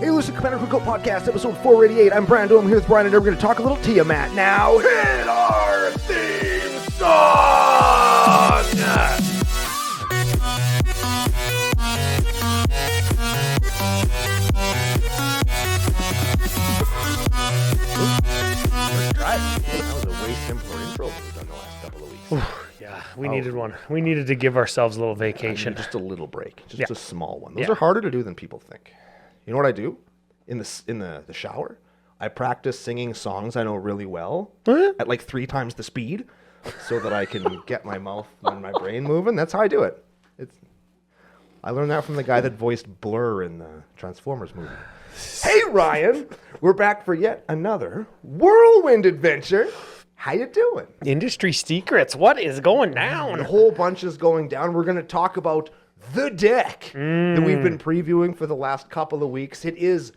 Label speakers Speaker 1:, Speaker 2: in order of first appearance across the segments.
Speaker 1: Hey, listen, Commander Cookout Podcast, episode 488. I'm Brando. I'm here with Brian, and we're going to talk a little Tiamat. Now, hit our theme song! Let's try it. That was a way simpler intro than we've done the last couple of weeks.
Speaker 2: Yeah, we needed one. We needed to give ourselves a little vacation.
Speaker 1: Just a little break. Just a small one. Those
Speaker 2: Yeah.
Speaker 1: are harder to do than people think. You know what I do? In the shower, I practice singing songs I know really well at like 3 times the speed so that I can get my mouth and my brain moving. That's how I do it. I learned that from the guy that voiced Blur in the Transformers movie. Hey, Ryan! We're back for yet another whirlwind adventure. How you doing?
Speaker 2: Industry secrets. What is going down?
Speaker 1: A whole bunch is going down. We're going to talk about the deck that we've been previewing for the last couple of weeks. It is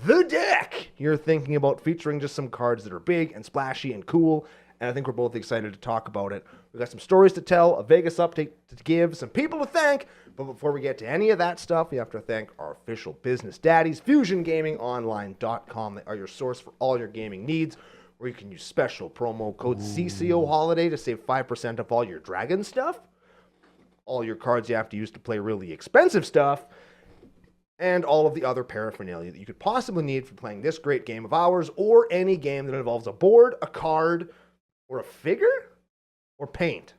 Speaker 1: the deck you're thinking about, featuring just some cards that are big and splashy and cool, and I think we're both excited to talk about it. We've got some stories to tell, a Vegas update to give, some people to thank, but before we get to any of that stuff, we have to thank our official business daddies, FusionGamingOnline.com. They are your source for all your gaming needs, where you can use special promo code CCO Holiday to save 5% off all your Dragon stuff, all your cards you have to use to play really expensive stuff, and all of the other paraphernalia that you could possibly need for playing this great game of ours, or any game that involves a board, a card, or a figure, or paint.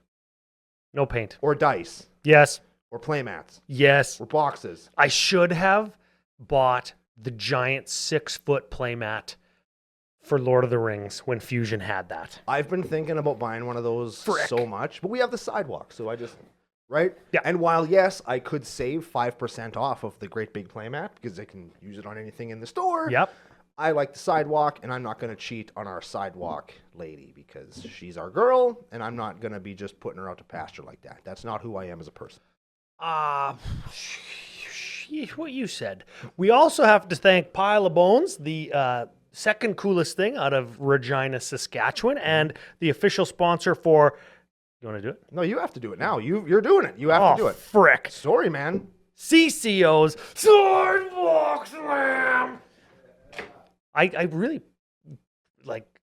Speaker 2: No paint.
Speaker 1: Or dice.
Speaker 2: Yes.
Speaker 1: Or playmats.
Speaker 2: Yes.
Speaker 1: Or boxes.
Speaker 2: I should have bought the giant 6-foot playmat for Lord of the Rings when Fusion had that.
Speaker 1: I've been thinking about buying one of those so much, but we have the sidewalk, so I just... Right?
Speaker 2: Yeah.
Speaker 1: And while, yes, I could save 5% off of the great big playmat because I can use it on anything in the store.
Speaker 2: Yep.
Speaker 1: I like the sidewalk, and I'm not going to cheat on our sidewalk lady because she's our girl, and I'm not going to be just putting her out to pasture like that. That's not who I am as a person.
Speaker 2: What you said. We also have to thank Pile of Bones, the second coolest thing out of Regina, Saskatchewan, and the official sponsor for... You want to do it?
Speaker 1: No, you have to do it now. You're doing it. You have to do it.
Speaker 2: Frick.
Speaker 1: Sorry, man.
Speaker 2: CCO's Sidewalk Slam. I really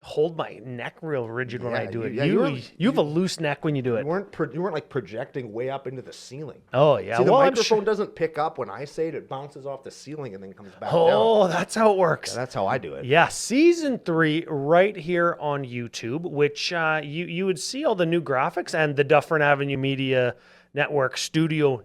Speaker 2: hold my neck real rigid when I do it. You have a loose neck when you do it.
Speaker 1: You weren't like projecting way up into the ceiling.
Speaker 2: Oh yeah.
Speaker 1: See, the microphone doesn't pick up when I say it. It bounces off the ceiling and then comes back down.
Speaker 2: Oh, that's how it works.
Speaker 1: Yeah, that's how I do it.
Speaker 2: Yeah, season 3 right here on YouTube, which you would see all the new graphics and the Dufferin Avenue Media Network Studio,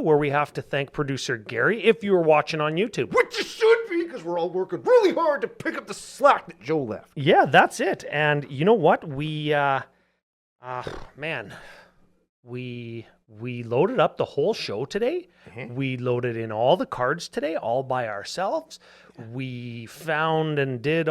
Speaker 2: where we have to thank producer Gary if you were watching on YouTube.
Speaker 1: Which you should be, because we're all working really hard to pick up the slack that Joe left.
Speaker 2: Yeah, that's it. And you know what? We loaded up the whole show today. Mm-hmm. We loaded in all the cards today, all by ourselves. We found and did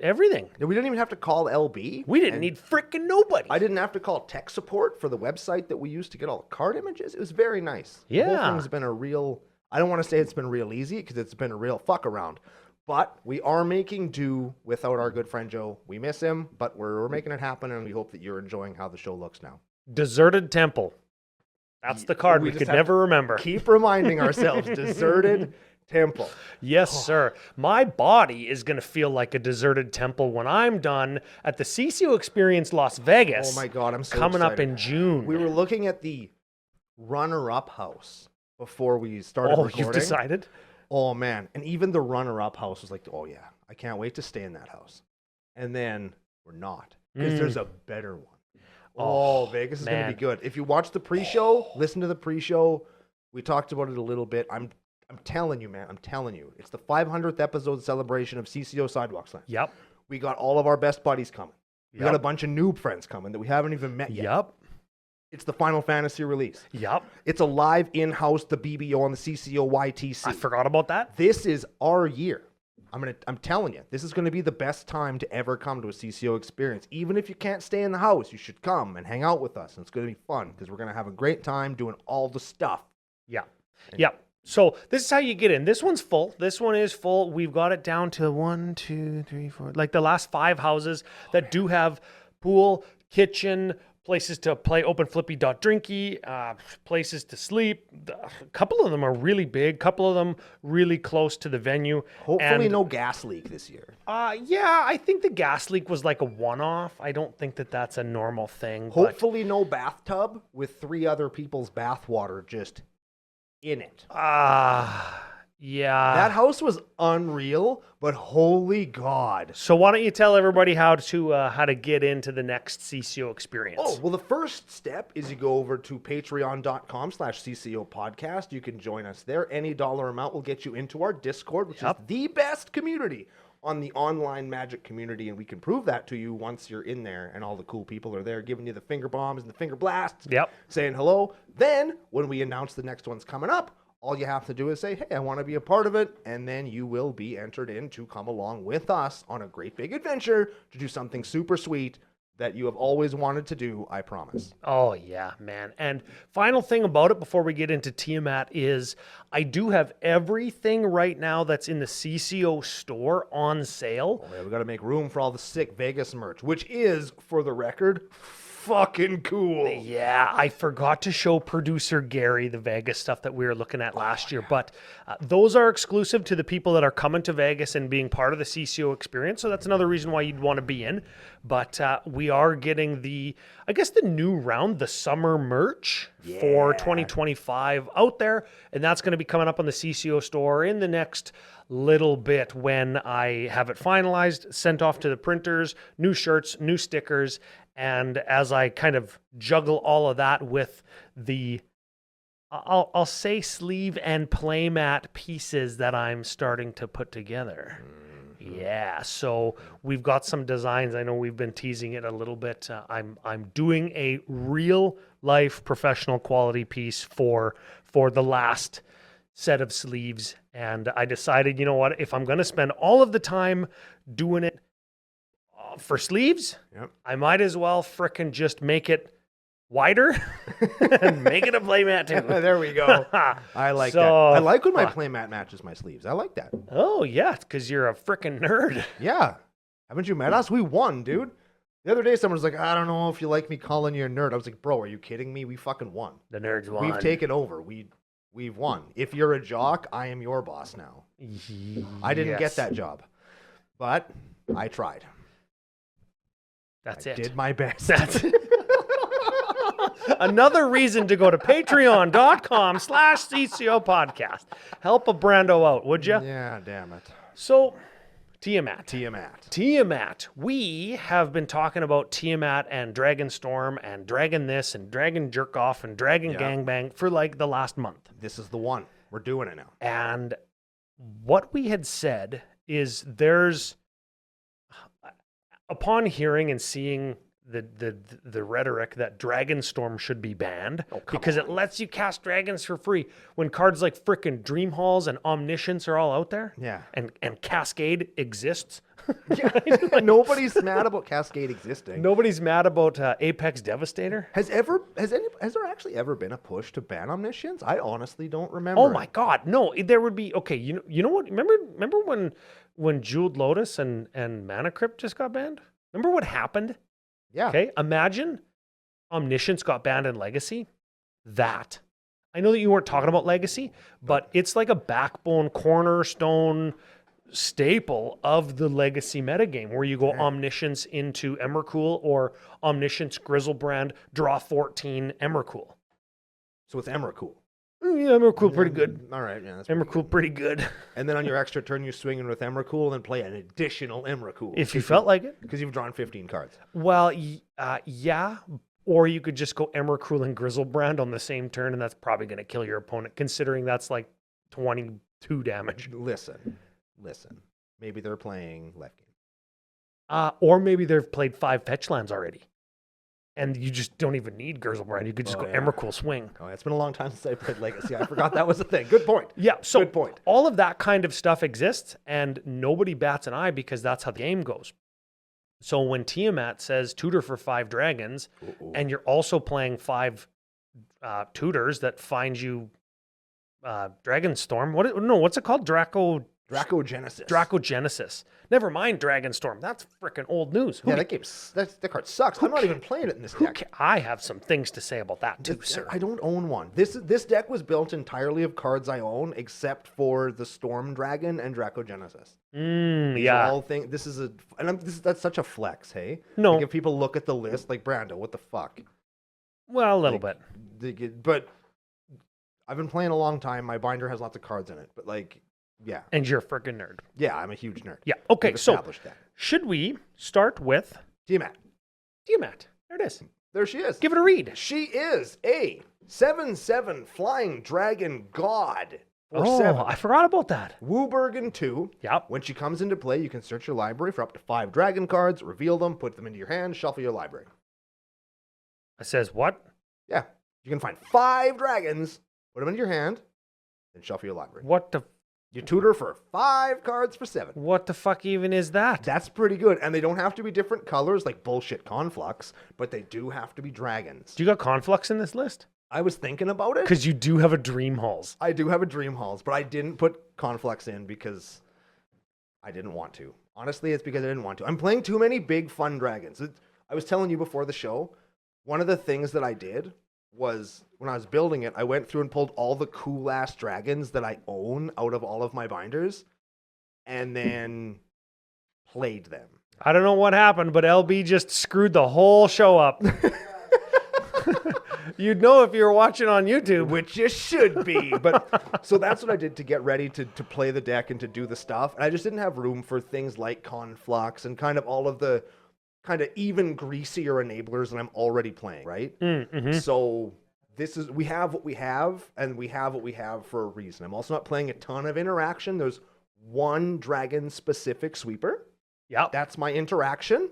Speaker 2: everything.
Speaker 1: We didn't even have to call LB.
Speaker 2: We didn't need frickin' nobody.
Speaker 1: I didn't have to call tech support for the website that we used to get all the card images. It was very nice.
Speaker 2: Yeah.
Speaker 1: The whole thing's been I don't want to say it's been real easy because it's been a real fuck around. But we are making do without our good friend Joe. We miss him, but we're making it happen, and we hope that you're enjoying how the show looks now.
Speaker 2: Deserted Temple. That's the card we could never remember.
Speaker 1: Keep reminding ourselves. Deserted Temple.
Speaker 2: Yes, sir. My body is going to feel like a deserted temple when I'm done at the CCO Experience Las Vegas.
Speaker 1: Oh my God, I'm so
Speaker 2: coming
Speaker 1: excited.
Speaker 2: Up in June.
Speaker 1: We were looking at the runner-up house before we started recording.
Speaker 2: You've decided?
Speaker 1: Oh, man. And even the runner-up house was like, oh, yeah, I can't wait to stay in that house. And then we're not, because there's a better one. Oh, Vegas is going to be good. If you watch the pre-show, listen to the pre-show. We talked about it a little bit. I'm telling you, man. I'm telling you. It's the 500th episode celebration of CCO Sidewalk Slam.
Speaker 2: Yep.
Speaker 1: We got all of our best buddies coming. We got a bunch of noob friends coming that we haven't even met yet.
Speaker 2: Yep.
Speaker 1: It's the Final Fantasy release.
Speaker 2: Yep.
Speaker 1: It's a live in-house, the BBO on the CCO YTC.
Speaker 2: I forgot about that.
Speaker 1: This is our year. I'm telling you, this is going to be the best time to ever come to a CCO experience. Even if you can't stay in the house, you should come and hang out with us. And it's going to be fun because we're going to have a great time doing all the stuff.
Speaker 2: Yeah. Yep. So this is how you get in. This one's full. This one is full. We've got it down to 1, 2, 3, 4, like the last 5 houses that do have pool, kitchen, places to play, openflippy.drinky, places to sleep. A couple of them are really big, a couple of them really close to the venue.
Speaker 1: Hopefully
Speaker 2: And,
Speaker 1: no gas leak this year.
Speaker 2: yeah, I think the gas leak was like a one-off. I don't think that that's a normal thing. But
Speaker 1: Hopefully no bathtub with 3 other people's bathwater just in it.
Speaker 2: yeah.
Speaker 1: That house was unreal, but holy God.
Speaker 2: So why don't you tell everybody how to get into the next CCO experience?
Speaker 1: Oh, well, the first step is you go over to patreon.com/CCO Podcast. You can join us there. Any dollar amount will get you into our Discord, which is the best community on the online Magic community, and we can prove that to you once you're in there and all the cool people are there giving you the finger bombs and the finger blasts, saying hello. Then, when we announce the next one's coming up, all you have to do is say, hey, I want to be a part of it, and then you will be entered in to come along with us on a great big adventure to do something super sweet that you have always wanted to do, I promise.
Speaker 2: Oh, yeah, man. And final thing about it before we get into Tiamat is I do have everything right now that's in the CCO store on sale.
Speaker 1: Oh, yeah, we got to make room for all the sick Vegas merch, which is, for the record, fucking cool.
Speaker 2: Yeah, I forgot to show producer Gary the Vegas stuff that we were looking at last year, but those are exclusive to the people that are coming to Vegas and being part of the CCO experience. So that's another reason why you'd want to be in. But we are getting the new round, the summer merch for 2025 out there. And that's going to be coming up on the CCO store in the next little bit when I have it finalized, sent off to the printers, new shirts, new stickers. And as I kind of juggle all of that with the, I'll say sleeve and playmat pieces that I'm starting to put together. Yeah, so we've got some designs. I know we've been teasing it a little bit. I'm doing a real life professional quality piece for the last set of sleeves. And I decided, you know what, if I'm going to spend all of the time doing it for sleeves, I might as well frickin' just make it wider and make it a playmat too.
Speaker 1: There we go. I like that. I like when my playmat matches my sleeves. I like that.
Speaker 2: Oh, yeah, because you're a frickin' nerd.
Speaker 1: Yeah. Haven't you met us? We won, dude. The other day, someone was like, I don't know if you like me calling you a nerd. I was like, bro, are you kidding me? We fucking won.
Speaker 2: The nerds won.
Speaker 1: We've taken over. We've won. If you're a jock, I am your boss now. I didn't get that job, but I tried.
Speaker 2: That's
Speaker 1: I
Speaker 2: it.
Speaker 1: did my best.
Speaker 2: That's it. Another reason to go to patreon.com/CCO Podcast. Help a Brando out, would you?
Speaker 1: Yeah, damn it.
Speaker 2: So, Tiamat. We have been talking about Tiamat and Dragonstorm and Dragon this and Dragon Jerk Off and Dragon Gangbang for like the last month.
Speaker 1: This is the one. We're doing it now.
Speaker 2: And what we had said is there's, upon hearing and seeing the rhetoric that Dragonstorm should be banned because it lets you cast dragons for free when cards like frickin' Dream Halls and Omniscience are all out there.
Speaker 1: Yeah.
Speaker 2: And Cascade exists.
Speaker 1: Nobody's mad about Cascade existing.
Speaker 2: Nobody's mad about Apex Devastator.
Speaker 1: Has there actually ever been a push to ban Omniscience? I honestly don't remember.
Speaker 2: Oh my God, no! There would be. Okay, you know what? Remember when Jeweled Lotus and Mana Crypt just got banned? Remember what happened?
Speaker 1: Yeah.
Speaker 2: Okay. Imagine Omniscience got banned in Legacy. I know that you weren't talking about Legacy, but it's like a backbone cornerstone staple of the Legacy metagame where you go Omniscience into Emrakul or Omniscience Grizzlebrand, draw 14 Emrakul.
Speaker 1: So it's Emrakul.
Speaker 2: Yeah, Emrakul pretty good.
Speaker 1: All right, yeah, that's
Speaker 2: Emrakul pretty good.
Speaker 1: And then on your extra turn, you swing in with Emrakul and play an additional Emrakul.
Speaker 2: If you felt like it.
Speaker 1: Because you've drawn 15 cards.
Speaker 2: Well, yeah. Or you could just go Emrakul and Grizzlebrand on the same turn, and that's probably going to kill your opponent, considering that's like 22 damage.
Speaker 1: Listen. Maybe they're playing left game.
Speaker 2: Or maybe they've played 5 fetch lands already. And you just don't even need Grizzlebrand. You could just go Emrakul swing.
Speaker 1: Oh, it's been a long time since I played Legacy. I forgot that was a thing. Good point.
Speaker 2: Yeah, so
Speaker 1: good point.
Speaker 2: All of that kind of stuff exists, and nobody bats an eye because that's how the game goes. So when Tiamat says tutor for 5 dragons, and you're also playing 5 tutors that find you Dragonstorm. What's it called?
Speaker 1: Dracogenesis.
Speaker 2: Dracogenesis. Never mind Dragonstorm. That's freaking old news.
Speaker 1: Yeah, that card sucks. I'm not even playing it in this deck.
Speaker 2: I have some things to say about that too, sir.
Speaker 1: I don't own one. This deck was built entirely of cards I own, except for the Storm Dragon and Dracogenesis.
Speaker 2: Yeah.
Speaker 1: That's such a flex, hey?
Speaker 2: No.
Speaker 1: Like if people look at the list, like Brando, what the fuck?
Speaker 2: Well, a little bit.
Speaker 1: But I've been playing a long time. My binder has lots of cards in it, but like, yeah.
Speaker 2: And you're a freaking nerd.
Speaker 1: Yeah, I'm a huge nerd.
Speaker 2: Yeah. Okay, so
Speaker 1: that.
Speaker 2: should we start with
Speaker 1: Tiamat?
Speaker 2: Tiamat. There it is.
Speaker 1: There she is.
Speaker 2: Give it a read.
Speaker 1: She is a 7/7 flying dragon god.
Speaker 2: Oh,
Speaker 1: 7.
Speaker 2: I forgot about that.
Speaker 1: Wooburgen 2.
Speaker 2: Yep.
Speaker 1: When she comes into play, you can search your library for up to 5 dragon cards, reveal them, put them into your hand, shuffle your library.
Speaker 2: It says what?
Speaker 1: Yeah. You can find 5 dragons, put them into your hand, then shuffle your library.
Speaker 2: What the?
Speaker 1: You tutor for 5 cards for 7.
Speaker 2: What the fuck even is that?
Speaker 1: That's pretty good. And they don't have to be different colors like bullshit Conflux, but they do have to be dragons.
Speaker 2: Do you got Conflux in this list?
Speaker 1: I was thinking about it.
Speaker 2: Because you do have a Dream Halls.
Speaker 1: I do have a Dream Halls, but I didn't put Conflux in because I didn't want to. Honestly, it's because I didn't want to. I'm playing too many big, fun dragons. I was telling you before the show, one of the things that I did was when I was building it, I went through and pulled all the cool-ass dragons that I own out of all of my binders and then played them.
Speaker 2: I don't know what happened, but LB just screwed the whole show up. You'd know if you were watching on YouTube.
Speaker 1: Which you should be. But so that's what I did to get ready to play the deck and to do the stuff. And I just didn't have room for things like Conflux and kind of all of the kind of even greasier enablers that I'm already playing, right? So we have what we have, and we have what we have for a reason. I'm also not playing a ton of interaction. There's one dragon-specific sweeper.
Speaker 2: Yeah.
Speaker 1: That's my interaction.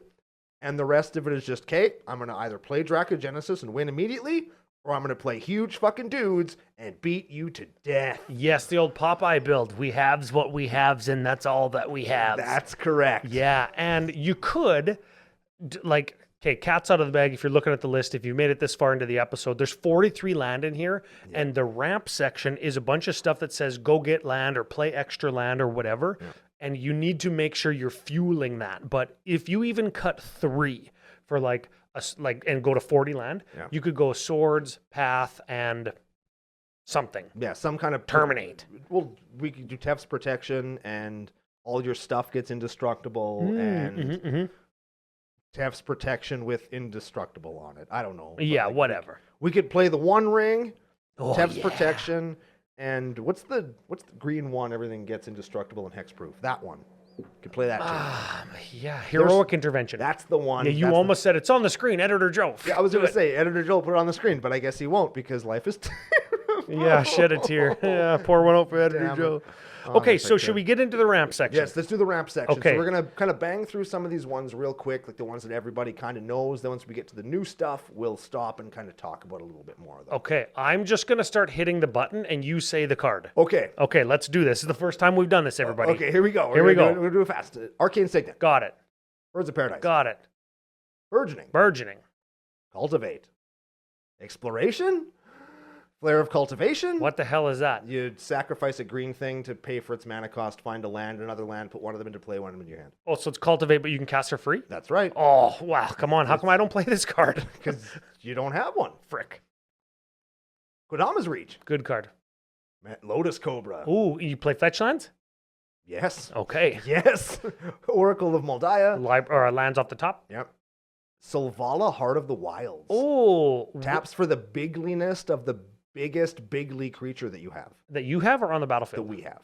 Speaker 1: And the rest of it is just, okay, I'm going to either play Dracogenesis and win immediately, or I'm going to play huge fucking dudes and beat you to death.
Speaker 2: Yes, the old Popeye build. We haves what we haves, and that's all that we have.
Speaker 1: That's correct.
Speaker 2: Yeah, and you could, okay, cat's out of the bag if you're looking at the list. If you made it this far into the episode, there's 43 land in here, and the ramp section is a bunch of stuff that says go get land or play extra land or whatever. Yeah. And you need to make sure you're fueling that. But if you even cut 3 for and go to 40 land, you could go swords, path, and something.
Speaker 1: Yeah, some kind of
Speaker 2: terminate.
Speaker 1: Well, we could do Tef's protection, and all your stuff gets indestructible, and Tef's protection with indestructible on it. I don't know.
Speaker 2: Yeah, whatever.
Speaker 1: We could play the One Ring, Tef's protection. And what's the green one? Everything gets indestructible and hexproof. That one. You could play that too.
Speaker 2: Yeah, heroic intervention.
Speaker 1: That's the one.
Speaker 2: Yeah, you almost said it's on the screen, Editor Joe.
Speaker 1: Yeah, I was going to say, Editor Joe put it on the screen, but I guess he won't because life is terrible.
Speaker 2: Yeah, shed a tear. Yeah, pour one out for Editor Joe. Okay, so should we get into the ramp section?
Speaker 1: Yes, let's do the ramp section.
Speaker 2: Okay.
Speaker 1: So we're going to kind of bang through some of these ones real quick, like the ones that everybody kind of knows. Then once we get to the new stuff, we'll stop and kind of talk about a little bit more of them.
Speaker 2: Okay, I'm just going to start hitting the button and you say the card.
Speaker 1: Okay.
Speaker 2: Okay, let's do this. This is the first time we've done this, everybody.
Speaker 1: Okay, here we go.
Speaker 2: Here we go.
Speaker 1: We're going to do it fast. Arcane Signet.
Speaker 2: Got it.
Speaker 1: Birds of Paradise.
Speaker 2: Got it.
Speaker 1: Burgeoning. Cultivate. Exploration. Flare of Cultivation.
Speaker 2: What the hell is that?
Speaker 1: You sacrifice a green thing to pay for its mana cost, find a land, another land, put one of them into play, one of them in your hand.
Speaker 2: Oh, so it's Cultivate, but you can cast for free?
Speaker 1: That's right.
Speaker 2: Oh, wow. Come on. How come I don't play this card?
Speaker 1: Because you don't have one.
Speaker 2: Frick.
Speaker 1: Kodama's Reach.
Speaker 2: Good card.
Speaker 1: Lotus Cobra.
Speaker 2: Ooh, you play fetch lands?
Speaker 1: Yes.
Speaker 2: Okay.
Speaker 1: Yes. Oracle of Moldiah.
Speaker 2: Lands off the top?
Speaker 1: Yep. Selvala, Heart of the Wilds.
Speaker 2: Oh.
Speaker 1: Taps for the bigliness of the biggest bigly creature that you have.
Speaker 2: That you have or on the battlefield?
Speaker 1: That we have.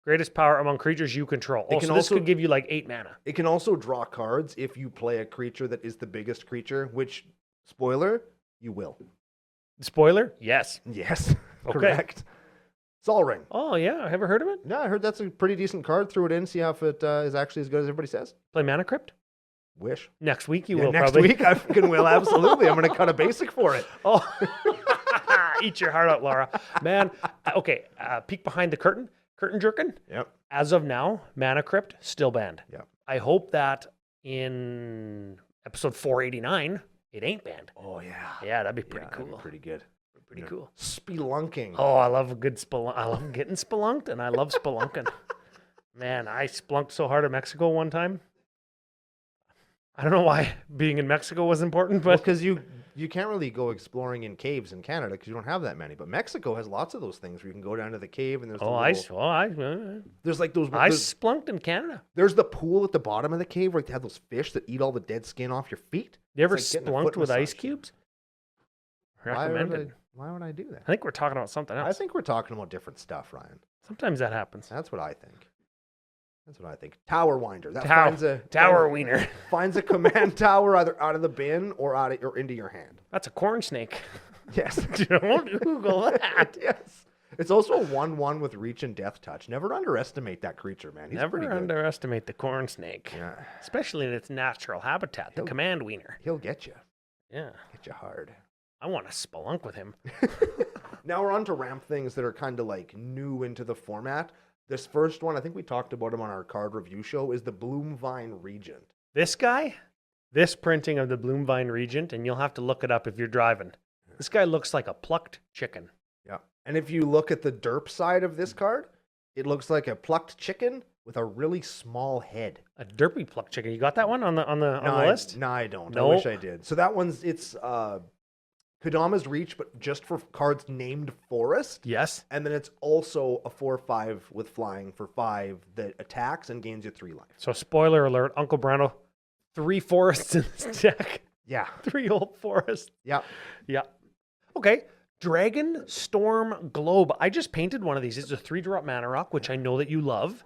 Speaker 2: Greatest power among creatures you control. So this could give you like 8 mana.
Speaker 1: It can also draw cards if you play a creature that is the biggest creature, which, spoiler, you will.
Speaker 2: Spoiler? Yes.
Speaker 1: Yes. Okay. Correct. Sol Ring.
Speaker 2: Oh, yeah. I ever heard of it?
Speaker 1: Yeah, I heard that's a pretty decent card. Threw it in, see if it is actually as good as everybody says.
Speaker 2: Play Mana Crypt?
Speaker 1: Wish.
Speaker 2: Next week you will
Speaker 1: next
Speaker 2: probably.
Speaker 1: Next week I fucking will, absolutely. I'm going to cut a basic for it.
Speaker 2: Oh. Eat your heart out, Laura. Man, okay, peek behind the curtain. Curtain jerkin.
Speaker 1: Yep.
Speaker 2: As of now, Mana Crypt still banned.
Speaker 1: Yep.
Speaker 2: I hope that in episode 489, it ain't banned.
Speaker 1: Oh, yeah.
Speaker 2: Yeah, that'd be pretty cool.
Speaker 1: That'd be pretty good.
Speaker 2: Pretty cool.
Speaker 1: Spelunking.
Speaker 2: Oh, I love a good spelunk. I love getting spelunked, and I love spelunking. Man, I splunked so hard in Mexico one time. I don't know why being in Mexico was important, but
Speaker 1: Because you can't really go exploring in caves in Canada because you don't have that many. But Mexico has lots of those things where you can go down to the cave and there's there's like those.
Speaker 2: I splunked in Canada.
Speaker 1: There's the pool at the bottom of the cave where they have those fish that eat all the dead skin off your feet.
Speaker 2: You ever
Speaker 1: It's like getting a
Speaker 2: splunked
Speaker 1: foot
Speaker 2: with ice
Speaker 1: massage.
Speaker 2: cubes?
Speaker 1: Why would
Speaker 2: Recommended.
Speaker 1: why would I do that?
Speaker 2: I think we're talking about something else.
Speaker 1: I think we're talking about different stuff, Ryan.
Speaker 2: Sometimes that happens.
Speaker 1: That's what I think. That's what I think. Tower winder. That
Speaker 2: Tower-
Speaker 1: finds a
Speaker 2: Tower wiener.
Speaker 1: finds a command tower either out of the bin or or into your hand.
Speaker 2: That's a corn snake.
Speaker 1: Yes.
Speaker 2: Don't Google that.
Speaker 1: Yes. It's also a 1/1 with reach and death touch. Never underestimate that creature, man. He's pretty
Speaker 2: Never
Speaker 1: good.
Speaker 2: underestimate the corn snake,
Speaker 1: Yeah.
Speaker 2: especially in its natural habitat, the
Speaker 1: He'll-
Speaker 2: command wiener.
Speaker 1: He'll get you.
Speaker 2: Yeah,
Speaker 1: Get you hard.
Speaker 2: I want to spelunk with him.
Speaker 1: Now we're on to ramp things that are kind of like new into the format. This first one, I think we talked about him on our card review show, is the Bloomvine Regent.
Speaker 2: This guy, this printing of the Bloomvine Regent, and you'll have to look it up if you're driving. This guy looks like a plucked chicken.
Speaker 1: Yeah. And if you look at the derp side of this card, it looks like a plucked chicken with a really small head.
Speaker 2: A derpy plucked chicken. You got that one on the list?
Speaker 1: No, I don't.
Speaker 2: No?
Speaker 1: I wish I did. So that one's it's Kodama's Reach, but just for cards named Forest.
Speaker 2: Yes.
Speaker 1: And then it's also a 4/5 with flying for 5 that attacks and gains you 3 life.
Speaker 2: So spoiler alert, Uncle Brando, 3 forests in this deck.
Speaker 1: Yeah.
Speaker 2: 3 old forests.
Speaker 1: Yeah.
Speaker 2: Yeah. Okay. Dragonstorm Globe. I just painted one of these. It's a 3-drop mana rock, which I know that you love.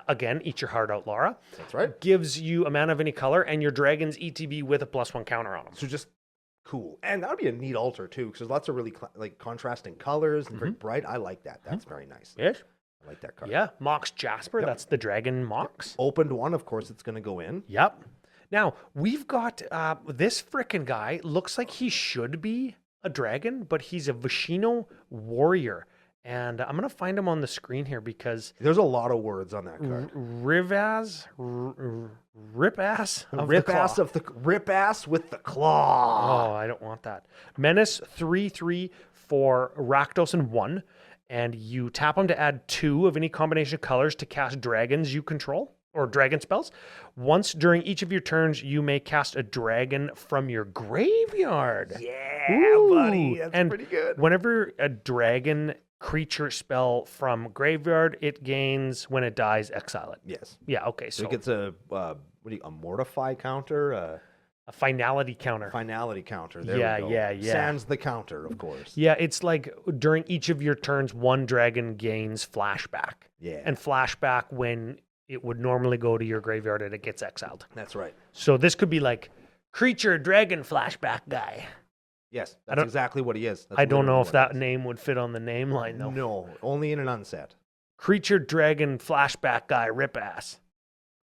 Speaker 2: Again, eat your heart out, Laura.
Speaker 1: That's right.
Speaker 2: Gives you a mana of any color and your dragon's ETB with a +1 counter on them.
Speaker 1: So just cool. And that would be a neat altar too, because there's lots of really like contrasting colors and very bright. I like that. That's very nice.
Speaker 2: Yes.
Speaker 1: I like that card.
Speaker 2: Yeah. Mox Jasper.
Speaker 1: Yep.
Speaker 2: That's the dragon Mox.
Speaker 1: Opened one, of course, it's going to go in.
Speaker 2: Yep. Now, we've got this frickin' guy. Looks like he should be a dragon, but he's a Vishino warrior. And I'm going to find him on the screen here because
Speaker 1: There's a lot of words on that card.
Speaker 2: Ripass of the
Speaker 1: Rip ass with the claw.
Speaker 2: Oh, I don't want that. Menace 3/3 for Rakdos and 1. And you tap them to add 2 of any combination of colors to cast dragons you control or dragon spells. Once during each of your turns, you may cast a dragon from your graveyard.
Speaker 1: Yeah,
Speaker 2: Ooh.
Speaker 1: buddy. That's
Speaker 2: And
Speaker 1: pretty good.
Speaker 2: Whenever a dragon creature spell from graveyard, it gains when it dies, exile it.
Speaker 1: Yes.
Speaker 2: Yeah, okay.
Speaker 1: So
Speaker 2: So
Speaker 1: it gets a mortify counter,
Speaker 2: a finality counter.
Speaker 1: finality counter. There
Speaker 2: Yeah,
Speaker 1: we go.
Speaker 2: yeah, yeah.
Speaker 1: Sans the counter, of course.
Speaker 2: Yeah, it's like during each of your turns, one dragon gains flashback.
Speaker 1: Yeah.
Speaker 2: And flashback when it would normally go to your graveyard and it gets exiled.
Speaker 1: That's right.
Speaker 2: So this could be like creature dragon flashback guy.
Speaker 1: Yes,
Speaker 2: don't-
Speaker 1: that's exactly what he is. That's
Speaker 2: I don't know
Speaker 1: literally
Speaker 2: if
Speaker 1: what
Speaker 2: that
Speaker 1: it is.
Speaker 2: name would fit on the name line though.
Speaker 1: No, only in an unset.
Speaker 2: Creature dragon flashback guy rip ass.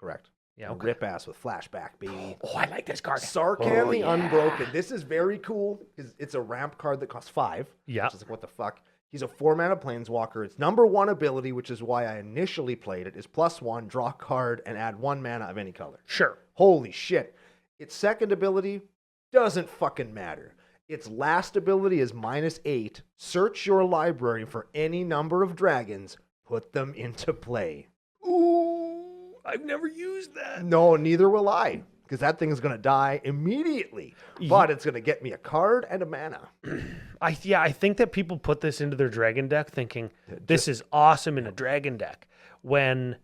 Speaker 1: Correct.
Speaker 2: Yeah,
Speaker 1: A
Speaker 2: okay.
Speaker 1: Rip ass with flashback, baby.
Speaker 2: Oh, I like this card.
Speaker 1: Sarkhan
Speaker 2: Oh,
Speaker 1: the
Speaker 2: yeah.
Speaker 1: Unbroken. This is very cool because it's a ramp card that costs 5.
Speaker 2: Yeah.
Speaker 1: Which is like, what the fuck? He's a 4-mana planeswalker. Its number 1 ability, which is why I initially played it, is +1, draw a card, and add 1 mana of any color.
Speaker 2: Sure.
Speaker 1: Holy shit. Its second ability doesn't fucking matter. Its last ability is -8. Search your library for any number of dragons. Put them into play.
Speaker 2: Ooh, I've never used that.
Speaker 1: No, neither will I. Because that thing is going to die immediately. But it's going to get me a card and a mana.
Speaker 2: I think that people put this into their dragon deck thinking this is awesome in a dragon deck when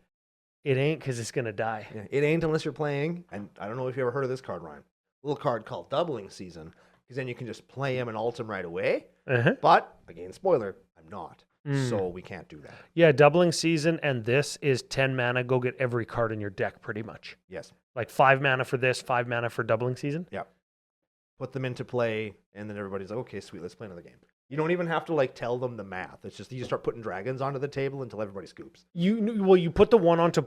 Speaker 2: it ain't because it's gonna die.
Speaker 1: Yeah, it ain't unless you're playing, and I don't know if you ever heard of this card, Ryan. A little card called Doubling Season, because then you can just play him and ult him right away.
Speaker 2: Uh-huh.
Speaker 1: But, again, spoiler, I'm not. So we can't do that.
Speaker 2: Yeah, doubling season, and this is 10 mana. Go get every card in your deck, pretty much.
Speaker 1: Yes.
Speaker 2: Like 5 mana for this, 5 mana for doubling season.
Speaker 1: Yeah. Put them into play, and then everybody's like, okay, sweet, let's play another game. You don't even have to like tell them the math. It's just you start putting dragons onto the table until everybody scoops.
Speaker 2: You put the one onto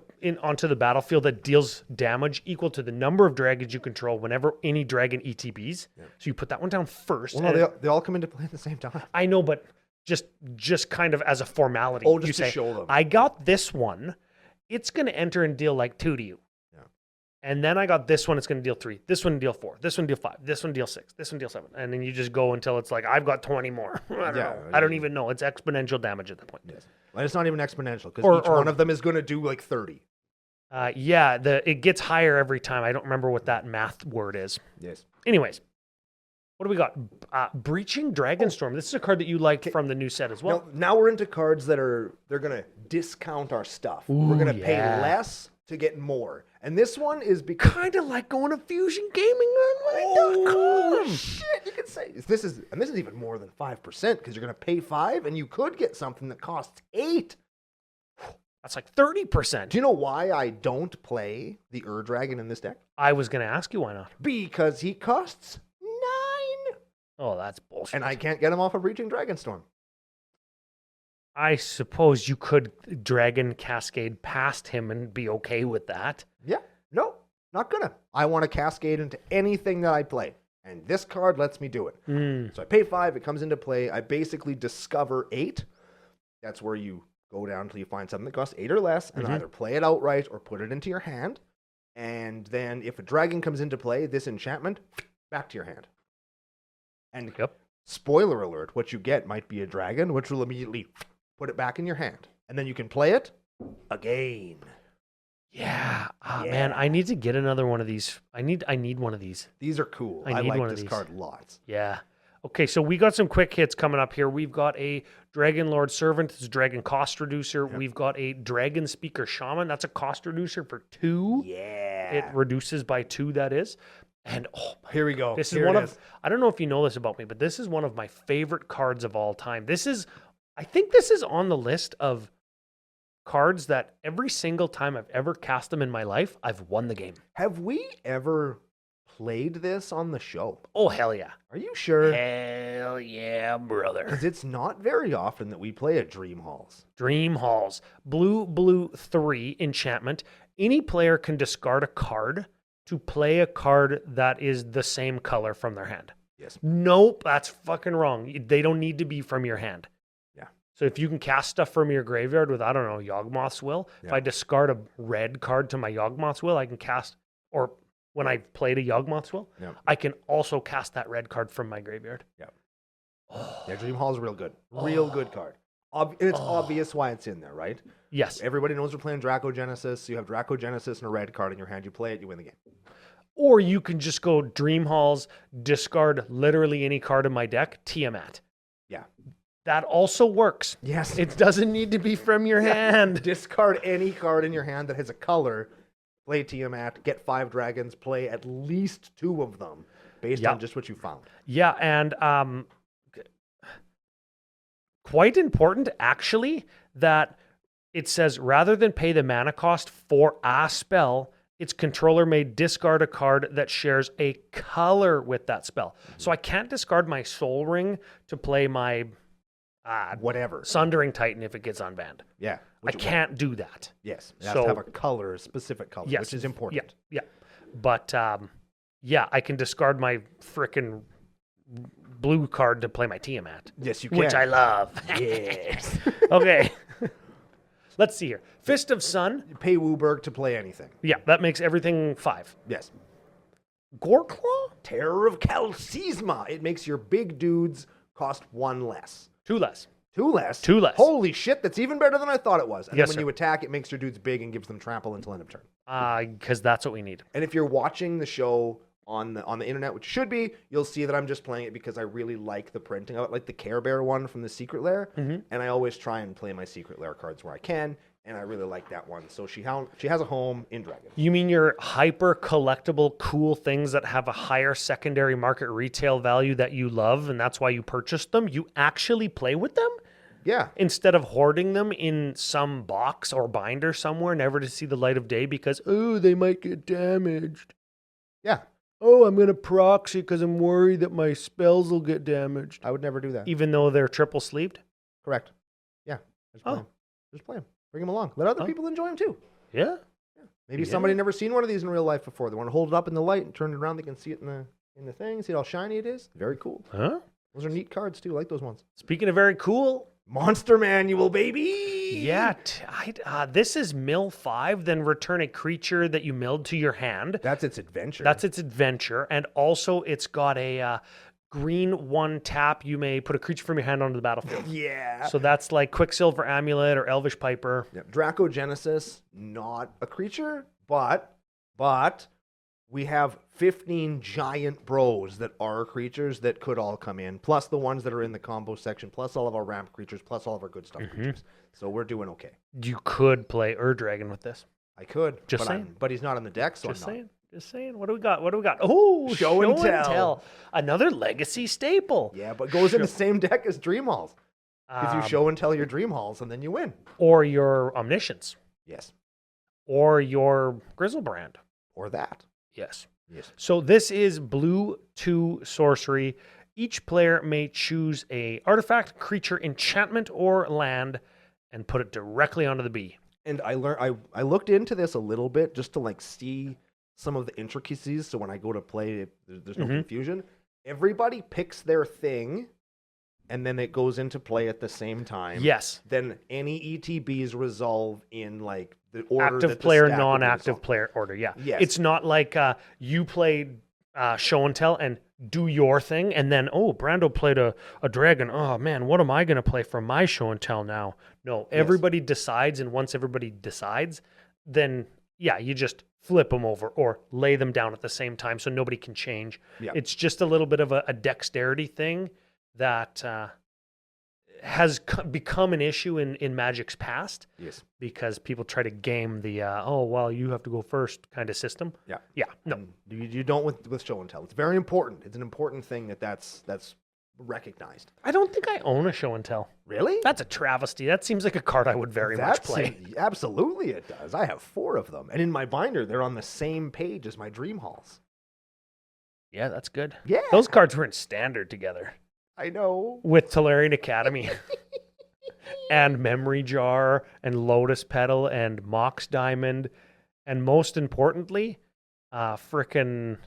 Speaker 2: the battlefield that deals damage equal to the number of dragons you control whenever any dragon ETBs. Yeah. So you put that one down first.
Speaker 1: Well, no, they all come into play at the same time.
Speaker 2: I know, but just kind of as a formality.
Speaker 1: Oh, just
Speaker 2: you
Speaker 1: to
Speaker 2: say,
Speaker 1: show them.
Speaker 2: I got this one. It's going to enter and deal like 2 to you.
Speaker 1: Yeah.
Speaker 2: And then I got this one. It's going to deal 3. This one deal 4. This one deal 5. This one deal 6. This one deal 7. And then you just go until it's like I've got 20 more. I don't know. I don't even know. It's exponential damage at that point.
Speaker 1: Yes. And it's not even exponential because each
Speaker 2: Or-
Speaker 1: one of them is going to do like 30.
Speaker 2: It gets higher every time. I don't remember what that math word is.
Speaker 1: Yes.
Speaker 2: Anyways, what do we got? Breaching Dragonstorm. This is a card that you liked from the new set as well.
Speaker 1: Now we're into cards that they're going to discount our stuff. We're going to pay less to get more. And this one is because
Speaker 2: Kind of like going to Fusion Gaming Online.com.
Speaker 1: oh shit, you could say this is even more than 5% because you're going to pay 5 and you could get something that costs 8.
Speaker 2: That's like 30%.
Speaker 1: Do you know why I don't play the Dragon in this deck?
Speaker 2: I was going to ask you why not.
Speaker 1: Because he costs 9.
Speaker 2: Oh, that's bullshit.
Speaker 1: And I can't get him off of Breaching Dragonstorm.
Speaker 2: I suppose you could Dragon Cascade past him and be okay with that.
Speaker 1: Yeah. No, not gonna. I want to cascade into anything that I play. And this card lets me do it. So I pay 5, it comes into play. I basically discover 8. That's where you go down until you find something that costs 8 or less and either play it outright or put it into your hand. And then if a dragon comes into play, this enchantment, back to your hand. And spoiler alert, what you get might be a dragon, which will immediately put it back in your hand. And then you can play it again.
Speaker 2: Yeah. Man, I need to get another one of these. I need one of these.
Speaker 1: These are cool.
Speaker 2: I
Speaker 1: I
Speaker 2: need
Speaker 1: like
Speaker 2: one of
Speaker 1: this
Speaker 2: these.
Speaker 1: card lots.
Speaker 2: Yeah. Okay, so we got some quick hits coming up here. We've got a Dragon Lord Servant. It's a Dragon Cost Reducer.
Speaker 1: Yep.
Speaker 2: We've got a Dragon Speaker Shaman. That's a cost reducer for 2.
Speaker 1: Yeah.
Speaker 2: It reduces by 2, that is. And
Speaker 1: here we go.
Speaker 2: this is
Speaker 1: Here
Speaker 2: one
Speaker 1: it
Speaker 2: of, I don't know if you know this about me, but this is one of my favorite cards of all time. I think this is on the list of cards that every single time I've ever cast them in my life, I've won the game.
Speaker 1: Have we ever played this on the show?
Speaker 2: Oh, hell yeah.
Speaker 1: Are you sure?
Speaker 2: Hell yeah, brother.
Speaker 1: Because it's not very often that we play at Dream Halls.
Speaker 2: Dream Halls. Blue 3 enchantment. Any player can discard a card to play a card that is the same color from their hand.
Speaker 1: Yes.
Speaker 2: Nope, that's fucking wrong. They don't need to be from your hand.
Speaker 1: Yeah.
Speaker 2: So if you can cast stuff from your graveyard with, I don't know, Yawgmoth's Will, if I discard a red card to my Yawgmoth's Will, I can cast, or when I played a Yawgmoth's Will, I can also cast that red card from my graveyard.
Speaker 1: Yeah. Yeah, Dream Hall is real good. Real good card. And it's obvious why it's in there, right?
Speaker 2: Yes.
Speaker 1: Everybody knows we're playing Dracogenesis. So you have Dracogenesis and a red card in your hand. You play it, you win the game.
Speaker 2: Or you can just go Dream Halls, discard literally any card in my deck, Tiamat.
Speaker 1: Yeah.
Speaker 2: That also works.
Speaker 1: Yes.
Speaker 2: It doesn't need to be from your hand.
Speaker 1: Discard any card in your hand that has a color, play Tiamat, get 5 dragons, play at least 2 of them based on just what you found.
Speaker 2: Yeah, and quite important, actually, that it says rather than pay the mana cost for a spell, its controller may discard a card that shares a color with that spell. So I can't discard my Soul Ring to play my
Speaker 1: whatever
Speaker 2: Sundering Titan if it gets unbanned.
Speaker 1: Yeah.
Speaker 2: I can't do that.
Speaker 1: Yes. It has to have a color, a specific color, which is important.
Speaker 2: Yeah. But I can discard my frickin' blue card to play my Tiamat.
Speaker 1: Yes, you can.
Speaker 2: Which I love.
Speaker 1: Yes.
Speaker 2: Okay. Let's see here. Fist of Sun.
Speaker 1: You pay Wooburg to play anything.
Speaker 2: Yeah, that makes everything 5.
Speaker 1: Yes.
Speaker 2: Goreclaw?
Speaker 1: Terror of Calcisma. It makes your big dudes cost 1 less.
Speaker 2: 2 less.
Speaker 1: 2 less?
Speaker 2: 2 less.
Speaker 1: Holy shit, that's even better than I thought it was. And
Speaker 2: Yes,
Speaker 1: then when
Speaker 2: sir.
Speaker 1: you attack, it makes your dudes big and gives them trample until end of turn.
Speaker 2: Because that's what we need.
Speaker 1: And if you're watching the show on the internet, which should be, you'll see that I'm just playing it because I really like the printing of it, like the Care Bear one from the Secret Lair. And I always try and play my Secret Lair cards where I can, and I really like that one. So she has a home in Dragon.
Speaker 2: You mean your hyper collectible cool things that have a higher secondary market retail value that you love, and that's why you purchased them? You actually play with them?
Speaker 1: Yeah.
Speaker 2: Instead of hoarding them in some box or binder somewhere, never to see the light of day because, oh, they might get damaged.
Speaker 1: Yeah.
Speaker 2: Oh, I'm going to proxy because I'm worried that my spells will get damaged.
Speaker 1: I would never do that.
Speaker 2: Even though they're triple sleeved?
Speaker 1: Correct. Yeah. Just play 'em. Just play 'em. Bring them along. Let other people enjoy them too.
Speaker 2: Yeah.
Speaker 1: Maybe somebody never seen one of these in real life before. They want to hold it up in the light and turn it around. They can see it in the thing. See how shiny it is. Very cool.
Speaker 2: Huh?
Speaker 1: Those are neat cards too. I like those ones.
Speaker 2: Speaking of very cool,
Speaker 1: Monster Manual, baby.
Speaker 2: yeah, this is mill 5, then return a creature that you milled to your hand.
Speaker 1: That's its adventure.
Speaker 2: That's its adventure. And also it's got a green 1 tap, you may put a creature from your hand onto the battlefield.
Speaker 1: Yeah.
Speaker 2: So that's like Quicksilver Amulet or Elvish Piper.
Speaker 1: Yep. Dracogenesis, not a creature, but we have 15 giant bros that are creatures that could all come in, plus the ones that are in the combo section, plus all of our ramp creatures, plus all of our good stuff creatures. So we're doing okay.
Speaker 2: You could play Dragon with this.
Speaker 1: I could.
Speaker 2: Just
Speaker 1: but
Speaker 2: saying.
Speaker 1: But he's not on the deck, so
Speaker 2: Just
Speaker 1: I'm not.
Speaker 2: saying. Just saying. What do we got? What do we got? Oh,
Speaker 1: Show and tell.
Speaker 2: Another legacy staple.
Speaker 1: Yeah, but goes in the same deck as Dream Halls. Because you show and tell your Dream Halls, and then you win.
Speaker 2: Or your Omniscience.
Speaker 1: Yes.
Speaker 2: Or your Grizzlebrand.
Speaker 1: Or that.
Speaker 2: Yes.
Speaker 1: Yes.
Speaker 2: So this is blue 2 sorcery. Each player may choose a artifact, creature, enchantment, or land and put it directly onto the B.
Speaker 1: And I looked into this a little bit just to like see some of the intricacies. So when I go to play, there's no confusion. Everybody picks their thing, and then it goes into play at the same time.
Speaker 2: Yes.
Speaker 1: Then any ETBs resolve in like the order
Speaker 2: Active
Speaker 1: that the
Speaker 2: player,
Speaker 1: stack would
Speaker 2: non-active
Speaker 1: resolve.
Speaker 2: player order. Yeah.
Speaker 1: Yes.
Speaker 2: It's not like you played show and tell and do your thing, and then Brando played a dragon. Oh man, what am I going to play for my show and tell now? No, everybody decides, and once everybody decides, then yeah, you just flip them over or lay them down at the same time so nobody can change.
Speaker 1: Yeah.
Speaker 2: It's just a little bit of a dexterity thing that has become an issue in Magic's past.
Speaker 1: Yes.
Speaker 2: Because people try to game the you have to go first kind of system.
Speaker 1: Yeah.
Speaker 2: Yeah. No.
Speaker 1: And you don't with show and tell. It's very important. It's an important thing that's recognized.
Speaker 2: I don't think I own a show and tell.
Speaker 1: Really?
Speaker 2: That's a travesty. That seems like a card I would very much play.
Speaker 1: Absolutely it does. I have 4 of them. And in my binder, they're on the same page as my Dream Halls.
Speaker 2: Yeah, that's good.
Speaker 1: Yeah.
Speaker 2: Those cards were in standard together
Speaker 1: I know.
Speaker 2: with Tolarian Academy and Memory Jar and Lotus Petal and Mox Diamond. And most importantly, frickin'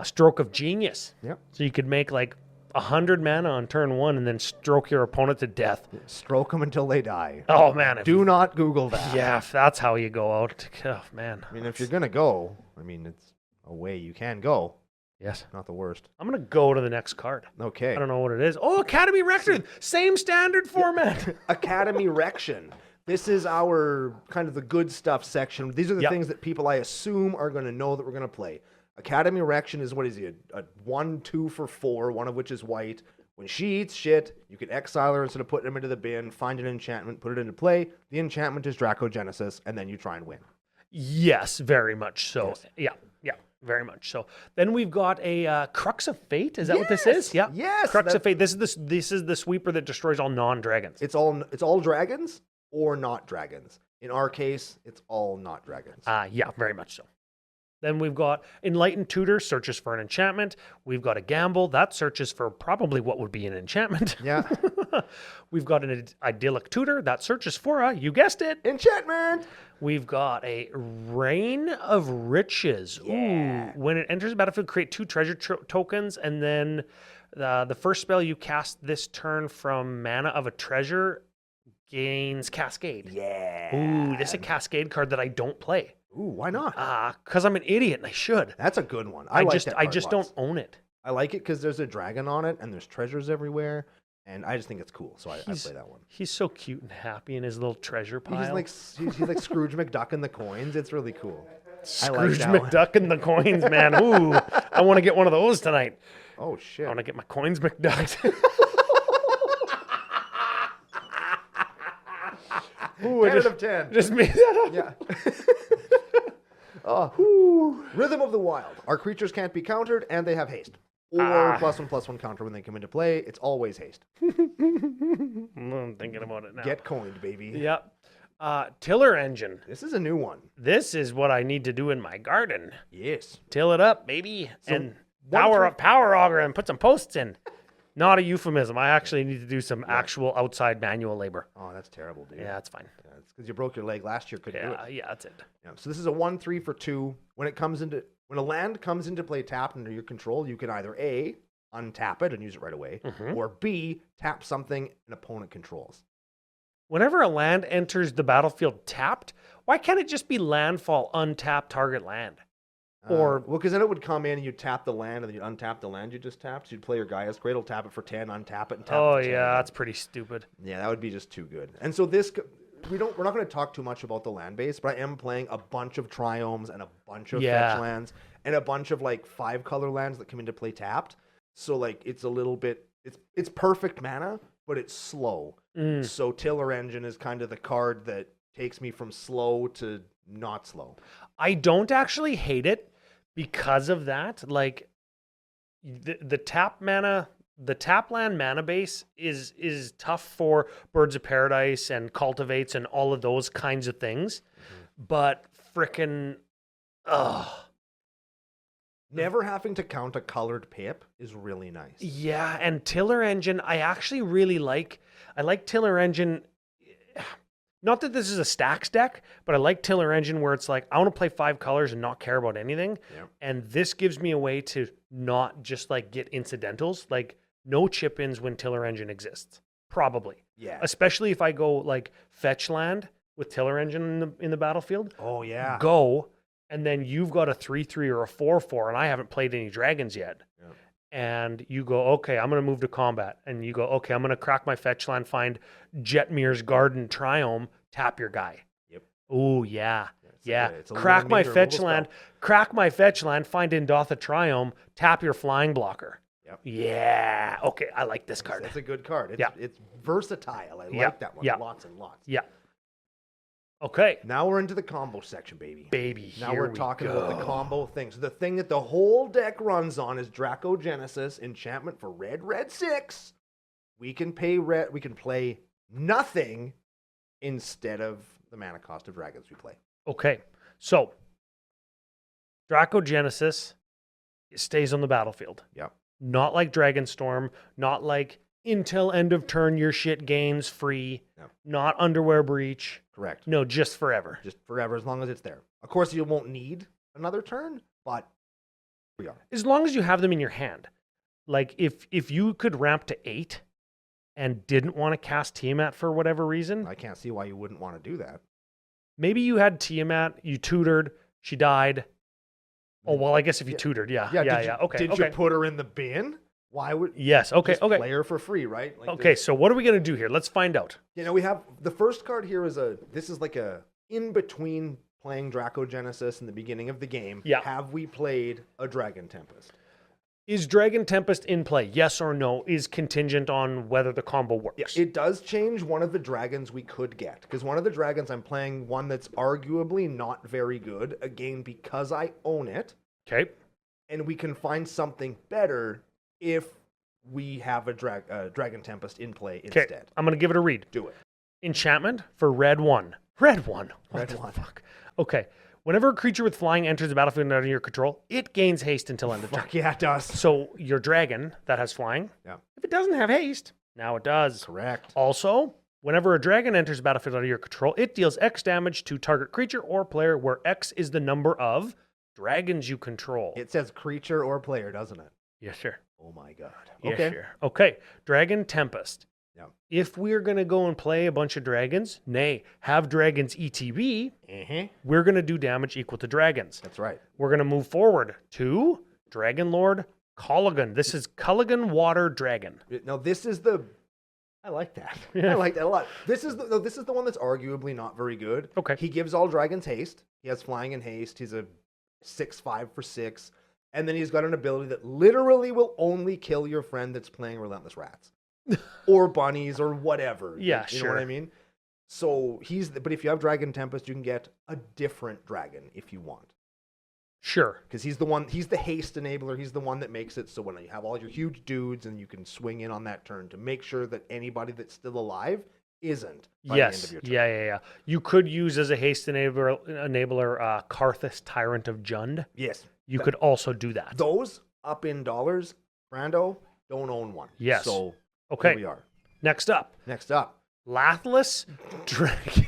Speaker 2: Stroke of Genius.
Speaker 1: Yep.
Speaker 2: So you could make like 100 mana on turn 1 and then stroke your opponent to death.
Speaker 1: Stroke them until they die.
Speaker 2: Oh, man.
Speaker 1: Do not Google that.
Speaker 2: Yeah, if that's how you go out. Oh, man.
Speaker 1: I mean, if you're going to go, it's a way you can go.
Speaker 2: Yes.
Speaker 1: Not the worst.
Speaker 2: I'm going to go to the next card.
Speaker 1: Okay.
Speaker 2: I don't know what it is. Oh, Academy Rector. Same standard format.
Speaker 1: Academy Rection. This is our kind of the good stuff section. These are the things that people I assume are going to know that we're going to play. Academy Rection is, what is he, a 1/2 for 4, one of which is white. When she eats shit, you can exile her instead of putting them into the bin, find an enchantment, put it into play. The enchantment is Dracogenesis, and then you try and win.
Speaker 2: Yes, very much so.
Speaker 1: Yes.
Speaker 2: Yeah, very much so. Then we've got a Crux of Fate. Is that what this is? Yeah.
Speaker 1: Yes.
Speaker 2: Crux of Fate. This is the sweeper that destroys all non-dragons.
Speaker 1: It's all dragons or not dragons. In our case, it's all not dragons.
Speaker 2: Yeah, very much so. Then we've got Enlightened Tutor, searches for an enchantment. We've got a Gamble, that searches for probably what would be an enchantment.
Speaker 1: Yeah.
Speaker 2: We've got an Idyllic Tutor, that searches for you guessed it,
Speaker 1: Enchantment!
Speaker 2: We've got a Reign of Riches.
Speaker 1: Yeah.
Speaker 2: Ooh, when it enters the battlefield, create 2 treasure tokens, and then the first spell you cast this turn from mana of a treasure gains Cascade.
Speaker 1: Yeah.
Speaker 2: Ooh, this is a Cascade card that I don't play.
Speaker 1: Ooh, why not?
Speaker 2: Because I'm an idiot and I should.
Speaker 1: That's a good one.
Speaker 2: I
Speaker 1: like
Speaker 2: just
Speaker 1: that
Speaker 2: I
Speaker 1: card
Speaker 2: just
Speaker 1: lots.
Speaker 2: don't own it.
Speaker 1: I like it because there's a dragon on it and there's treasures everywhere, and I just think it's cool. So I play that one.
Speaker 2: He's so cute and happy in his little treasure pile.
Speaker 1: He's like Scrooge McDuck and the coins. It's really cool.
Speaker 2: Scrooge
Speaker 1: I like that
Speaker 2: McDuck and the coins, man. Ooh, I want to get one of those tonight.
Speaker 1: one. Oh shit!
Speaker 2: I want to get my coins McDucked. Ooh,
Speaker 1: 10 out of 10.
Speaker 2: Just made that up.
Speaker 1: Yeah. Rhythm of the Wild. Our creatures can't be countered, and they have haste. Or +1/+1 counter when they come into play. It's always haste.
Speaker 2: I'm thinking about it now.
Speaker 1: Get coined, baby.
Speaker 2: Yep. Tiller Engine.
Speaker 1: This is a new one.
Speaker 2: This is what I need to do in my garden.
Speaker 1: Yes.
Speaker 2: Till it up, baby. And
Speaker 1: one
Speaker 2: power auger and put some posts in. Not a euphemism. I actually need to do some actual outside manual labor.
Speaker 1: Oh, that's terrible, dude.
Speaker 2: Yeah, that's fine.
Speaker 1: Yeah, it's because you broke your leg last year. Couldn't do it.
Speaker 2: Yeah, that's it.
Speaker 1: Yeah, so this is a 1/3 for 2. When a land comes into play tapped under your control, you can either A, untap it and use it right away, or B, tap something an opponent controls.
Speaker 2: Whenever a land enters the battlefield tapped, why can't it just be landfall, untap, target land? Or
Speaker 1: well, because then it would come in and you'd tap the land and then you'd untap the land you just tapped. So you'd play your Gaia's Cradle, tap it for 10, untap it, and tap it for 10.
Speaker 2: yeah, that's pretty stupid.
Speaker 1: Yeah, that would be just too good. And so this, we're not going to talk too much about the land base, but I am playing a bunch of Triomes and a bunch of fetch lands and a bunch of like 5-color lands that come into play tapped. So like it's a little bit, it's perfect mana, but it's slow. So Tiller Engine is kind of the card that takes me from slow to not slow.
Speaker 2: I don't actually hate it because of that. Like the tap mana, the tap land mana base is tough for Birds of Paradise and Cultivates and all of those kinds of things. But frickin'
Speaker 1: never having to count a colored pip is really nice.
Speaker 2: Yeah, and Tiller Engine, I actually really like. I like Tiller Engine. Not that this is a stacks deck, but I like Tiller Engine where it's like, I want to play 5 colors and not care about anything.
Speaker 1: Yep.
Speaker 2: And this gives me a way to not just like get incidentals, like no chip-ins when Tiller Engine exists. Probably.
Speaker 1: Yeah.
Speaker 2: Especially if I go like fetch land with Tiller Engine in the battlefield.
Speaker 1: Oh, yeah.
Speaker 2: Go, and then you've got a 3/3 or a 4/4, and I haven't played any dragons yet.
Speaker 1: Yep.
Speaker 2: And you go, okay, I'm going to move to combat. And you go, okay, I'm going to crack my fetch land, find Jetmir's Garden Triome, tap your guy.
Speaker 1: Yep.
Speaker 2: Oh, yeah. Yeah.
Speaker 1: It's a
Speaker 2: Crack my
Speaker 1: meter
Speaker 2: fetch
Speaker 1: removal
Speaker 2: land,
Speaker 1: spell.
Speaker 2: crack my fetch land, find Indotha Triome, tap your flying blocker.
Speaker 1: Yep.
Speaker 2: Yeah. Okay, I like this card.
Speaker 1: That's a good card. It's,
Speaker 2: Yeah.
Speaker 1: it's versatile. I
Speaker 2: Yeah.
Speaker 1: like that one.
Speaker 2: Yeah.
Speaker 1: Lots and lots.
Speaker 2: Yeah. Okay.
Speaker 1: Now we're into the combo section, baby.
Speaker 2: Baby,
Speaker 1: Now
Speaker 2: here
Speaker 1: we're
Speaker 2: we
Speaker 1: talking
Speaker 2: go.
Speaker 1: about the combo things. The thing that the whole deck runs on is Dracogenesis, enchantment for red 6. We can pay red. We can play nothing instead of the mana cost of dragons we play.
Speaker 2: Okay. So, Dracogenesis stays on the battlefield.
Speaker 1: Yep.
Speaker 2: Not like Dragonstorm, not like until end of turn your shit gains free,
Speaker 1: Yep.
Speaker 2: not Underwear Breach.
Speaker 1: Correct.
Speaker 2: No, just forever.
Speaker 1: Just forever, as long as it's there. Of course, you won't need another turn, but we are.
Speaker 2: As long as you have them in your hand. Like if you could ramp to 8 and didn't want to cast Tiamat for whatever reason,
Speaker 1: I can't see why you wouldn't want to do that.
Speaker 2: maybe you had Tiamat, you tutored, she died. Oh, well, I guess if you tutored, yeah. Okay.
Speaker 1: Did
Speaker 2: okay.
Speaker 1: you put her in the bin? Why would
Speaker 2: Yes, okay,
Speaker 1: just
Speaker 2: okay.
Speaker 1: play her for free, right? Like
Speaker 2: Okay, so what are we going to do here? Let's find out.
Speaker 1: You know, we have the first card here is this is like a in between playing Dracogenesis in the beginning of the game.
Speaker 2: Yeah.
Speaker 1: Have we played a Dragon Tempest?
Speaker 2: Is Dragon Tempest in play? Yes or no? Is contingent on whether the combo works.
Speaker 1: It does change one of the dragons we could get, because one of the dragons I'm playing one that's arguably not very good, again, because I own it,
Speaker 2: Okay.
Speaker 1: and we can find something better if we have a Dragon Tempest in play
Speaker 2: Okay.
Speaker 1: instead.
Speaker 2: I'm going to give it a read.
Speaker 1: Do it.
Speaker 2: Enchantment for red 1. Red 1. What
Speaker 1: Red
Speaker 2: the
Speaker 1: 1.
Speaker 2: fuck? Okay. Whenever a creature with flying enters the battlefield under your control, it gains haste until end of turn.
Speaker 1: Fuck yeah, it does.
Speaker 2: So your dragon that has flying,
Speaker 1: Yeah.
Speaker 2: if it doesn't have haste, now it does.
Speaker 1: Correct.
Speaker 2: Also, whenever a dragon enters the battlefield under your control, it deals X damage to target creature or player, where X is the number of dragons you control.
Speaker 1: It says creature or player, doesn't it?
Speaker 2: Yes, sir.
Speaker 1: Oh my god.
Speaker 2: Yes,
Speaker 1: Okay.
Speaker 2: sir. Okay. Dragon Tempest.
Speaker 1: Yeah.
Speaker 2: If we're going to go and play a bunch of dragons, nay, have dragons ETB, we're going to do damage equal to dragons.
Speaker 1: That's right.
Speaker 2: We're going to move forward to Dragon Lord Culligan. This is Culligan Water Dragon.
Speaker 1: Now this is the. I like that.
Speaker 2: Yeah.
Speaker 1: I like that a lot. This is the one that's arguably not very good.
Speaker 2: Okay.
Speaker 1: He gives all dragons haste. He has flying and haste. He's a 6/5 for 6, and then he's got an ability that literally will only kill your friend that's playing Relentless Rats, or bunnies, or whatever.
Speaker 2: Yeah,
Speaker 1: you know what I mean. So but if you have Dragon Tempest, you can get a different dragon if you want.
Speaker 2: Sure.
Speaker 1: Because he's the haste enabler. He's the one that makes it so when you have all your huge dudes and you can swing in on that turn to make sure that anybody that's still alive isn't by the end
Speaker 2: Yes.
Speaker 1: of your turn.
Speaker 2: Yeah. You could use as a haste enabler Karthus Tyrant of Jund.
Speaker 1: Yes.
Speaker 2: You could also do that.
Speaker 1: Those up in dollars, Brando, don't own one.
Speaker 2: Yes.
Speaker 1: So
Speaker 2: Okay.
Speaker 1: here we are.
Speaker 2: Next up,
Speaker 1: Next up.
Speaker 2: Lathless Dragon.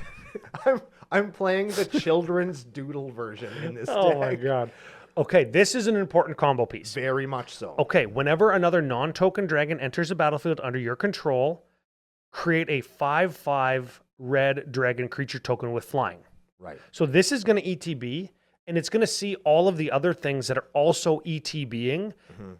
Speaker 1: I'm playing the children's doodle version in this
Speaker 2: Oh
Speaker 1: deck.
Speaker 2: my god. Okay, this is an important combo piece.
Speaker 1: Very much so.
Speaker 2: Okay, whenever another non-token dragon enters a battlefield under your control, create a 5/5 red dragon creature token with flying.
Speaker 1: Right.
Speaker 2: So this is going to ETB, and it's going to see all of the other things that are also ETBing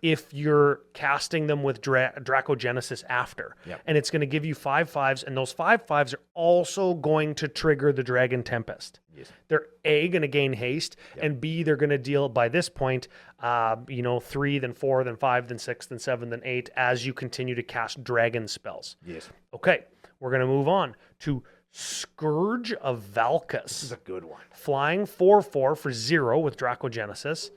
Speaker 2: if you're casting them with Dracogenesis after.
Speaker 1: Yep.
Speaker 2: And it's going to give you 5/5s, and those 5/5s are also going to trigger the Dragon Tempest.
Speaker 1: Yes.
Speaker 2: They're A, going to gain haste, and B, they're going to deal, by this point, 3, then 4, then 5, then 6, then 7, then 8, as you continue to cast dragon spells.
Speaker 1: Yes.
Speaker 2: Okay, we're going to move on to Scourge of Valkus.
Speaker 1: This is a good one.
Speaker 2: Flying 4/4 for 0 with Dracogenesis.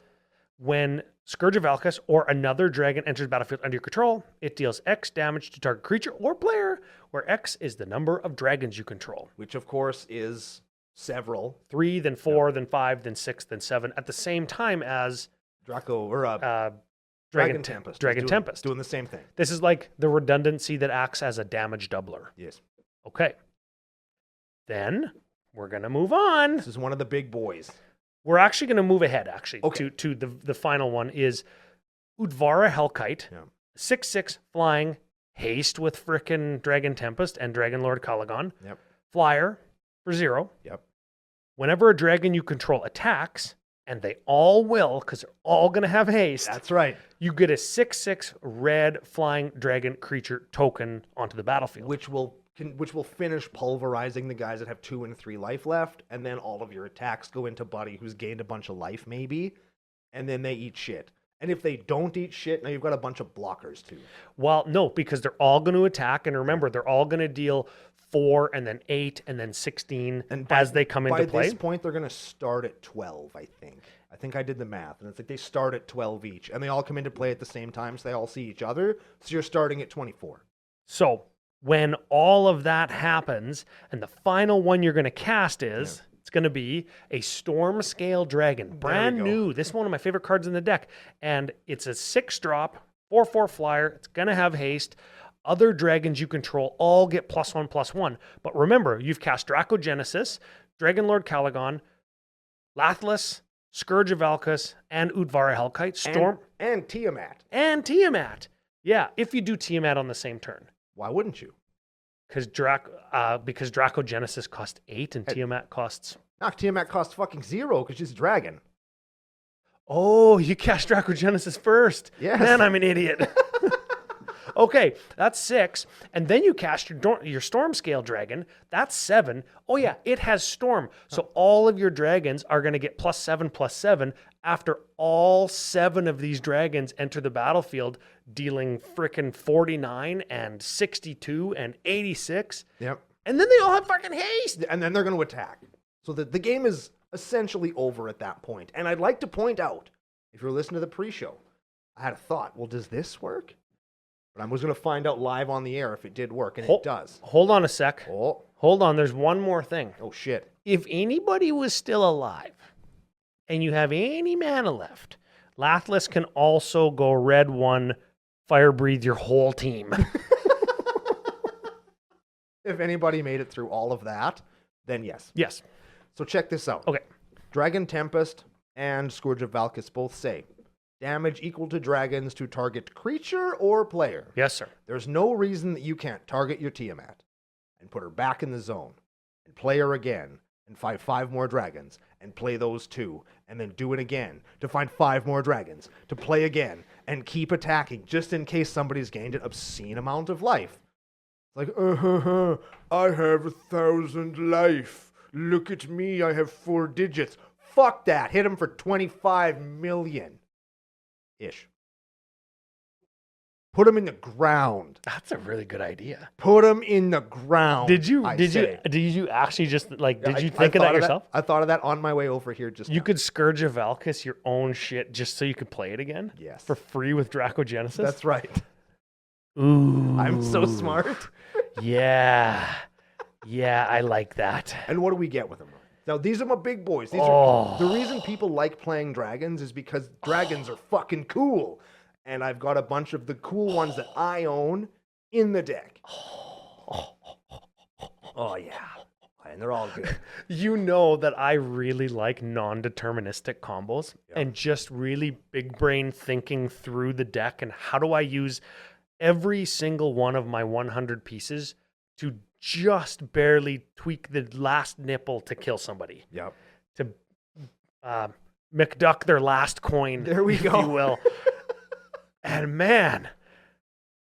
Speaker 2: When Scourge of Valkus or another dragon enters battlefield under your control, it deals X damage to target creature or player, where X is the number of dragons you control.
Speaker 1: Which, of course, is several.
Speaker 2: 3, then 4, then 5, then 6, then 7, at the same time as Dragon Tempest. Dragon Tempest.
Speaker 1: Doing the same thing.
Speaker 2: This is like the redundancy that acts as a damage doubler.
Speaker 1: Yes.
Speaker 2: Okay. Then we're going to move on.
Speaker 1: This is one of the big boys.
Speaker 2: We're actually going to move ahead,
Speaker 1: Okay.
Speaker 2: to the final one is Udvara Hellkite.
Speaker 1: Yeah.
Speaker 2: 6/6 flying, haste with frickin' Dragon Tempest and Dragon Lord Caligon.
Speaker 1: Yep.
Speaker 2: Flyer for 0.
Speaker 1: Yep.
Speaker 2: Whenever a dragon you control attacks, and they all will, because they're all going to have haste,
Speaker 1: That's right.
Speaker 2: you get a 6/6 red flying dragon creature token onto the battlefield.
Speaker 1: Which will finish pulverizing the guys that have 2 and 3 life left, and then all of your attacks go into Buddy, who's gained a bunch of life, maybe, and then they eat shit. And if they don't eat shit, now you've got a bunch of blockers too.
Speaker 2: Well, no, because they're all going to attack, and remember, they're all going to deal 4 and then 8 and then 16 as they come into play.
Speaker 1: By this point, they're going to start at 12, I think. I think I did the math, and it's like they start at 12 each, and they all come into play at the same time, so they all see each other. So you're starting at 24.
Speaker 2: So when all of that happens, and the final one you're going to cast is, it's going to be a Storm Scale Dragon. Brand new. This is one of my favorite cards in the deck. And it's a 6-drop, 4/4 flyer. It's going to have haste. Other dragons you control all get +1/+1. But remember, you've cast Dracogenesis, Dragon Lord Caligon, Lathless, Scourge of Valkus, and Udvara Hellkite. Storm.
Speaker 1: And Tiamat.
Speaker 2: And Tiamat. Yeah, if you do Tiamat on the same turn.
Speaker 1: Why wouldn't you?
Speaker 2: Because Dracogenesis costs 8 and Tiamat costs...
Speaker 1: Tiamat costs fucking 0 because she's a dragon.
Speaker 2: Oh, you cast Dracogenesis first.
Speaker 1: Yes.
Speaker 2: Man, I'm an idiot. Okay, that's 6. And then you cast your Storm Scale Dragon. That's 7. Oh yeah, it has Storm. So all of your dragons are going to get +7/+7 after all 7 of these dragons enter the battlefield, dealing frickin' 49 and 62 and 86.
Speaker 1: Yep.
Speaker 2: And then they all have fucking haste.
Speaker 1: And then they're going to attack. So the game is essentially over at that point. And I'd like to point out, if you're listening to the pre-show, I had a thought, well, does this work? But I was going to find out live on the air if it did work, and it does.
Speaker 2: Hold on a sec.
Speaker 1: Oh.
Speaker 2: Hold on, there's one more thing.
Speaker 1: Oh, shit.
Speaker 2: If anybody was still alive and you have any mana left, Lathless can also go red 1, fire breathe your whole team.
Speaker 1: If anybody made it through all of that, then yes.
Speaker 2: Yes.
Speaker 1: So check this out.
Speaker 2: Okay.
Speaker 1: Dragon Tempest and Scourge of Valkus both say damage equal to dragons to target creature or player.
Speaker 2: Yes, sir.
Speaker 1: There's no reason that you can't target your Tiamat and put her back in the zone and play her again and find 5 more dragons and play those 2 and then do it again to find 5 more dragons to play again and keep attacking just in case somebody's gained an obscene amount of life. It's like, I have 1,000 life. Look at me, I have 4 digits. Fuck that. Hit him for 25 million. Ish. Put him in the ground.
Speaker 2: That's a really good idea.
Speaker 1: Put him in the ground.
Speaker 2: Did you actually just did you think of that yourself?
Speaker 1: I thought of that on my way over here just
Speaker 2: You
Speaker 1: now.
Speaker 2: could Scourge of Valkus your own shit just so you could play it again?
Speaker 1: Yes.
Speaker 2: For free with Dracogenesis?
Speaker 1: That's right.
Speaker 2: Ooh.
Speaker 1: I'm so smart.
Speaker 2: Yeah. Yeah, I like that.
Speaker 1: And what do we get with them? Now, these are my big boys. These
Speaker 2: Oh.
Speaker 1: are the reason people like playing dragons is because dragons are fucking cool. And I've got a bunch of the cool ones that I own in the deck. Oh, yeah. And they're all good.
Speaker 2: You know that I really like non-deterministic combos and just really big brain thinking through the deck and how do I use every single one of my 100 pieces to just barely tweak the last nipple to kill somebody.
Speaker 1: Yep.
Speaker 2: To McDuck their last coin.
Speaker 1: There we
Speaker 2: if
Speaker 1: go.
Speaker 2: you will. And man,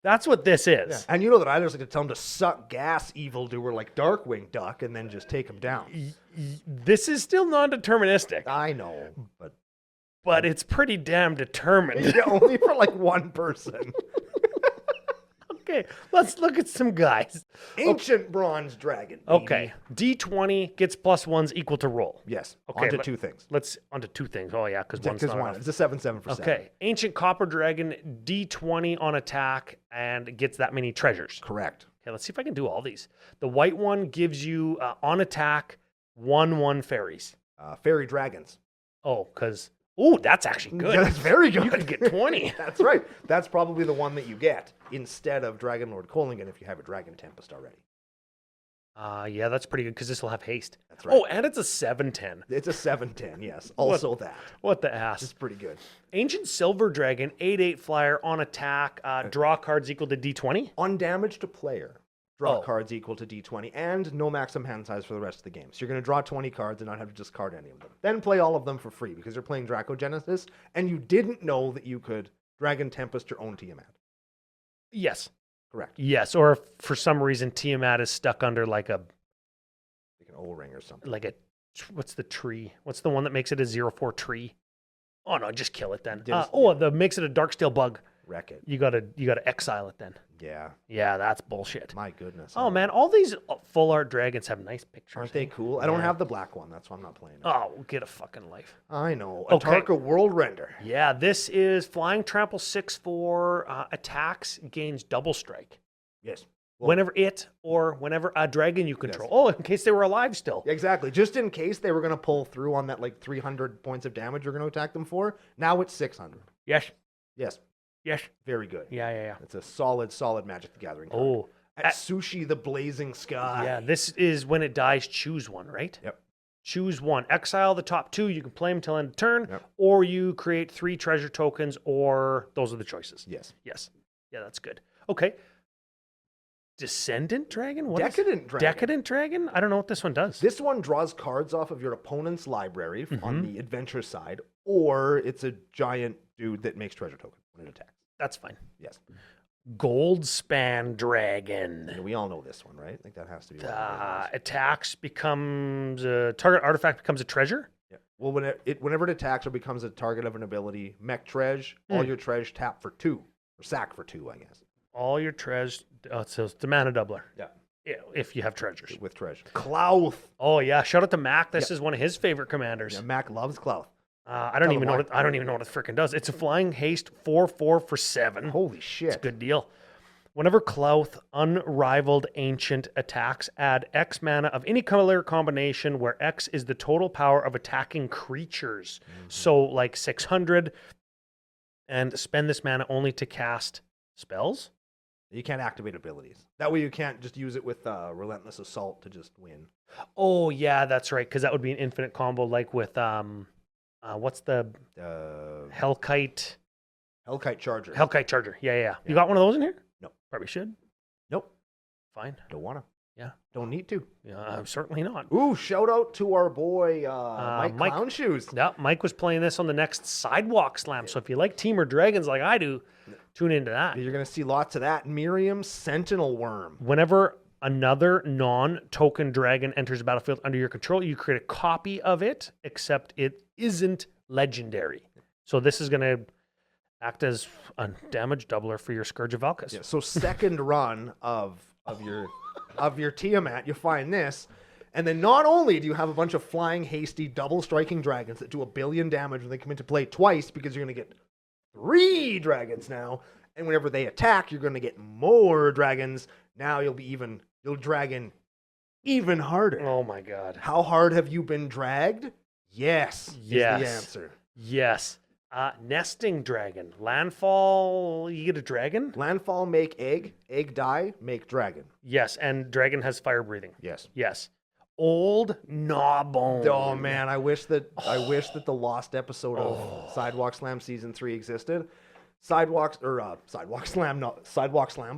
Speaker 2: that's what this is.
Speaker 1: Yeah. And you know that I just like to tell him to suck gas, evildoer, like Darkwing Duck, and then just take him down.
Speaker 2: This is still non-deterministic,
Speaker 1: I know,
Speaker 2: but it's pretty damn determined.
Speaker 1: yeah, only for like one person.
Speaker 2: Okay, let's look at some guys.
Speaker 1: Ancient bronze dragon. Baby.
Speaker 2: Okay, D20 gets +1s equal to roll.
Speaker 1: Yes.
Speaker 2: Okay,
Speaker 1: Onto two things.
Speaker 2: Let's onto two things. Oh yeah, because one's not enough.
Speaker 1: It's a 7/7 for 7.
Speaker 2: Okay, ancient copper dragon, D20 on attack, and gets that many treasures.
Speaker 1: Correct.
Speaker 2: Okay, let's see if I can do all these. The white one gives you on attack 1/1 fairies.
Speaker 1: Fairy dragons.
Speaker 2: Oh, because that's actually good.
Speaker 1: Yeah, that's very good.
Speaker 2: You could get 20.
Speaker 1: That's right. That's probably the one that you get instead of Dragon Lord Kolingen if you have a Dragon Tempest already.
Speaker 2: Yeah, that's pretty good because this will have haste.
Speaker 1: That's right.
Speaker 2: Oh, and it's a 7/10.
Speaker 1: It's a 7/10, yes. Also that.
Speaker 2: What the ass?
Speaker 1: It's pretty good.
Speaker 2: Ancient Silver Dragon, 8/8 flyer on attack, draw cards equal to D20.
Speaker 1: On damage to player, draw
Speaker 2: Oh.
Speaker 1: cards equal to D20 and no maximum hand size for the rest of the game. So you're going to draw 20 cards and not have to discard any of them. Then play all of them for free because you're playing Dracogenesis and you didn't know that you could Dragon Tempest your own Tiamat.
Speaker 2: Yes.
Speaker 1: Correct.
Speaker 2: Yes, or if for some reason Tiamat is stuck under like
Speaker 1: Like an O-ring or something.
Speaker 2: what's the tree? What's the one that makes it a 0/4 tree? Oh no, just kill it then.
Speaker 1: Just-
Speaker 2: That makes it a Darksteel bug.
Speaker 1: Wreck it.
Speaker 2: You gotta exile it then.
Speaker 1: Yeah.
Speaker 2: Yeah, that's bullshit.
Speaker 1: My goodness.
Speaker 2: Oh man, all these full art dragons have nice pictures.
Speaker 1: Aren't they
Speaker 2: eh?
Speaker 1: cool? I don't
Speaker 2: Yeah.
Speaker 1: have the black one. That's why I'm not playing it.
Speaker 2: Oh, get a fucking life.
Speaker 1: I know.
Speaker 2: Okay.
Speaker 1: Atarka World Render.
Speaker 2: Yeah, this is flying trample 6/4 attacks gains double strike.
Speaker 1: Yes. Well,
Speaker 2: whenever a dragon you control. Oh, in case they were alive still.
Speaker 1: exactly. Just in case they were going to pull through on that like 300 points of damage you're going to attack them for. Now it's 600.
Speaker 2: Yes.
Speaker 1: Yes.
Speaker 2: Yes.
Speaker 1: Very good.
Speaker 2: Yeah.
Speaker 1: It's a solid Magic the Gathering card.
Speaker 2: Oh.
Speaker 1: At Sushi the Blazing Sky.
Speaker 2: Yeah, this is when it dies, choose one, right?
Speaker 1: Yep.
Speaker 2: Choose one. Exile the top two. You can play them until end of turn,
Speaker 1: Yep.
Speaker 2: or you create 3 treasure tokens, or those are the choices.
Speaker 1: Yes.
Speaker 2: Yes. Yeah, that's good. Okay. Descendant Dragon? What is-
Speaker 1: Decadent Dragon.
Speaker 2: Decadent Dragon? I don't know what this one does.
Speaker 1: This one draws cards off of your opponent's library on
Speaker 2: Mm-hmm.
Speaker 1: the adventure side, or it's a giant dude that makes treasure tokens when it attacks.
Speaker 2: That's fine.
Speaker 1: Yes.
Speaker 2: Goldspan Dragon.
Speaker 1: And we all know this one, right? I think that has to be one of the
Speaker 2: Attacks becomes a target artifact becomes a treasure.
Speaker 1: Yeah. Well, whenever it attacks or becomes a target of an ability, mech treasure, all your treasure tap for 2, or sack for 2, I guess.
Speaker 2: All your treasures. Oh, so it's the mana doubler.
Speaker 1: Yeah.
Speaker 2: If you have treasures.
Speaker 1: With treasure. Clouth.
Speaker 2: Oh yeah, shout out to Mac. This is one of his favorite commanders.
Speaker 1: Yeah, Mac loves Clouth.
Speaker 2: I don't even know what it freaking does. It's a flying haste 4/4 for 7.
Speaker 1: Holy shit.
Speaker 2: It's a good deal. Whenever Clouth Unrivaled Ancient attacks, add X mana of any color combination where X is the total power of attacking creatures. So like 600, and spend this mana only to cast spells.
Speaker 1: You can't activate abilities. That way you can't just use it with Relentless Assault to just win.
Speaker 2: Oh yeah, that's right. Because that would be an infinite combo, like with what's the Hellkite?
Speaker 1: Hellkite Charger.
Speaker 2: Hellkite Charger. Yeah. You got one of those in here?
Speaker 1: No.
Speaker 2: Probably should.
Speaker 1: Nope.
Speaker 2: Fine.
Speaker 1: Don't want to.
Speaker 2: Yeah.
Speaker 1: Don't need to.
Speaker 2: Yeah, certainly not.
Speaker 1: Ooh, shout out to our boy Mike Clown Shoes.
Speaker 2: Yeah, Mike was playing this on the next Sidewalk Slam. So if you like Team or Dragons like I do, tune into that.
Speaker 1: You're going to see lots of that. Miriam Sentinel Worm.
Speaker 2: Whenever another non-token dragon enters the battlefield under your control, you create a copy of it, except it isn't legendary. So this is going to act as a damage doubler for your Scourge of Valkus.
Speaker 1: Yeah, so second run of your Tiamat, you find this, and then not only do you have a bunch of flying, hasty, double striking dragons that do 1 billion damage when they come into play twice, because you're going to get 3 dragons now, and whenever they attack, you're going to get more dragons. Now you'll dragon even harder.
Speaker 2: Oh my god.
Speaker 1: How hard have you been dragged? Yes. Is the answer.
Speaker 2: Yes. Nesting dragon. Landfall, you get a dragon?
Speaker 1: Landfall make egg die, make dragon.
Speaker 2: Yes, and dragon has fire breathing.
Speaker 1: Yes.
Speaker 2: Yes. Old Gnawbone.
Speaker 1: Oh man, I wish that the lost episode of Sidewalk Slam season 3 existed. Sidewalk Slam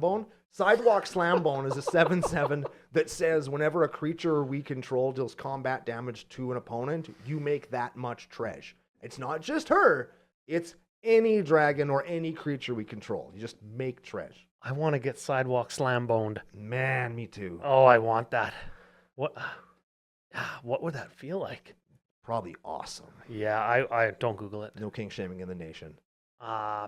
Speaker 1: Bone Sidewalk Slambone is a 7/7 that says whenever a creature we control deals combat damage to an opponent, you make that much treasure. It's not just her, it's any dragon or any creature we control. You just make treasure.
Speaker 2: I want to get Sidewalk Slamboned.
Speaker 1: Man, me too.
Speaker 2: Oh, I want that. What would that feel like?
Speaker 1: Probably awesome.
Speaker 2: Yeah, I don't Google it.
Speaker 1: No king shaming in the nation.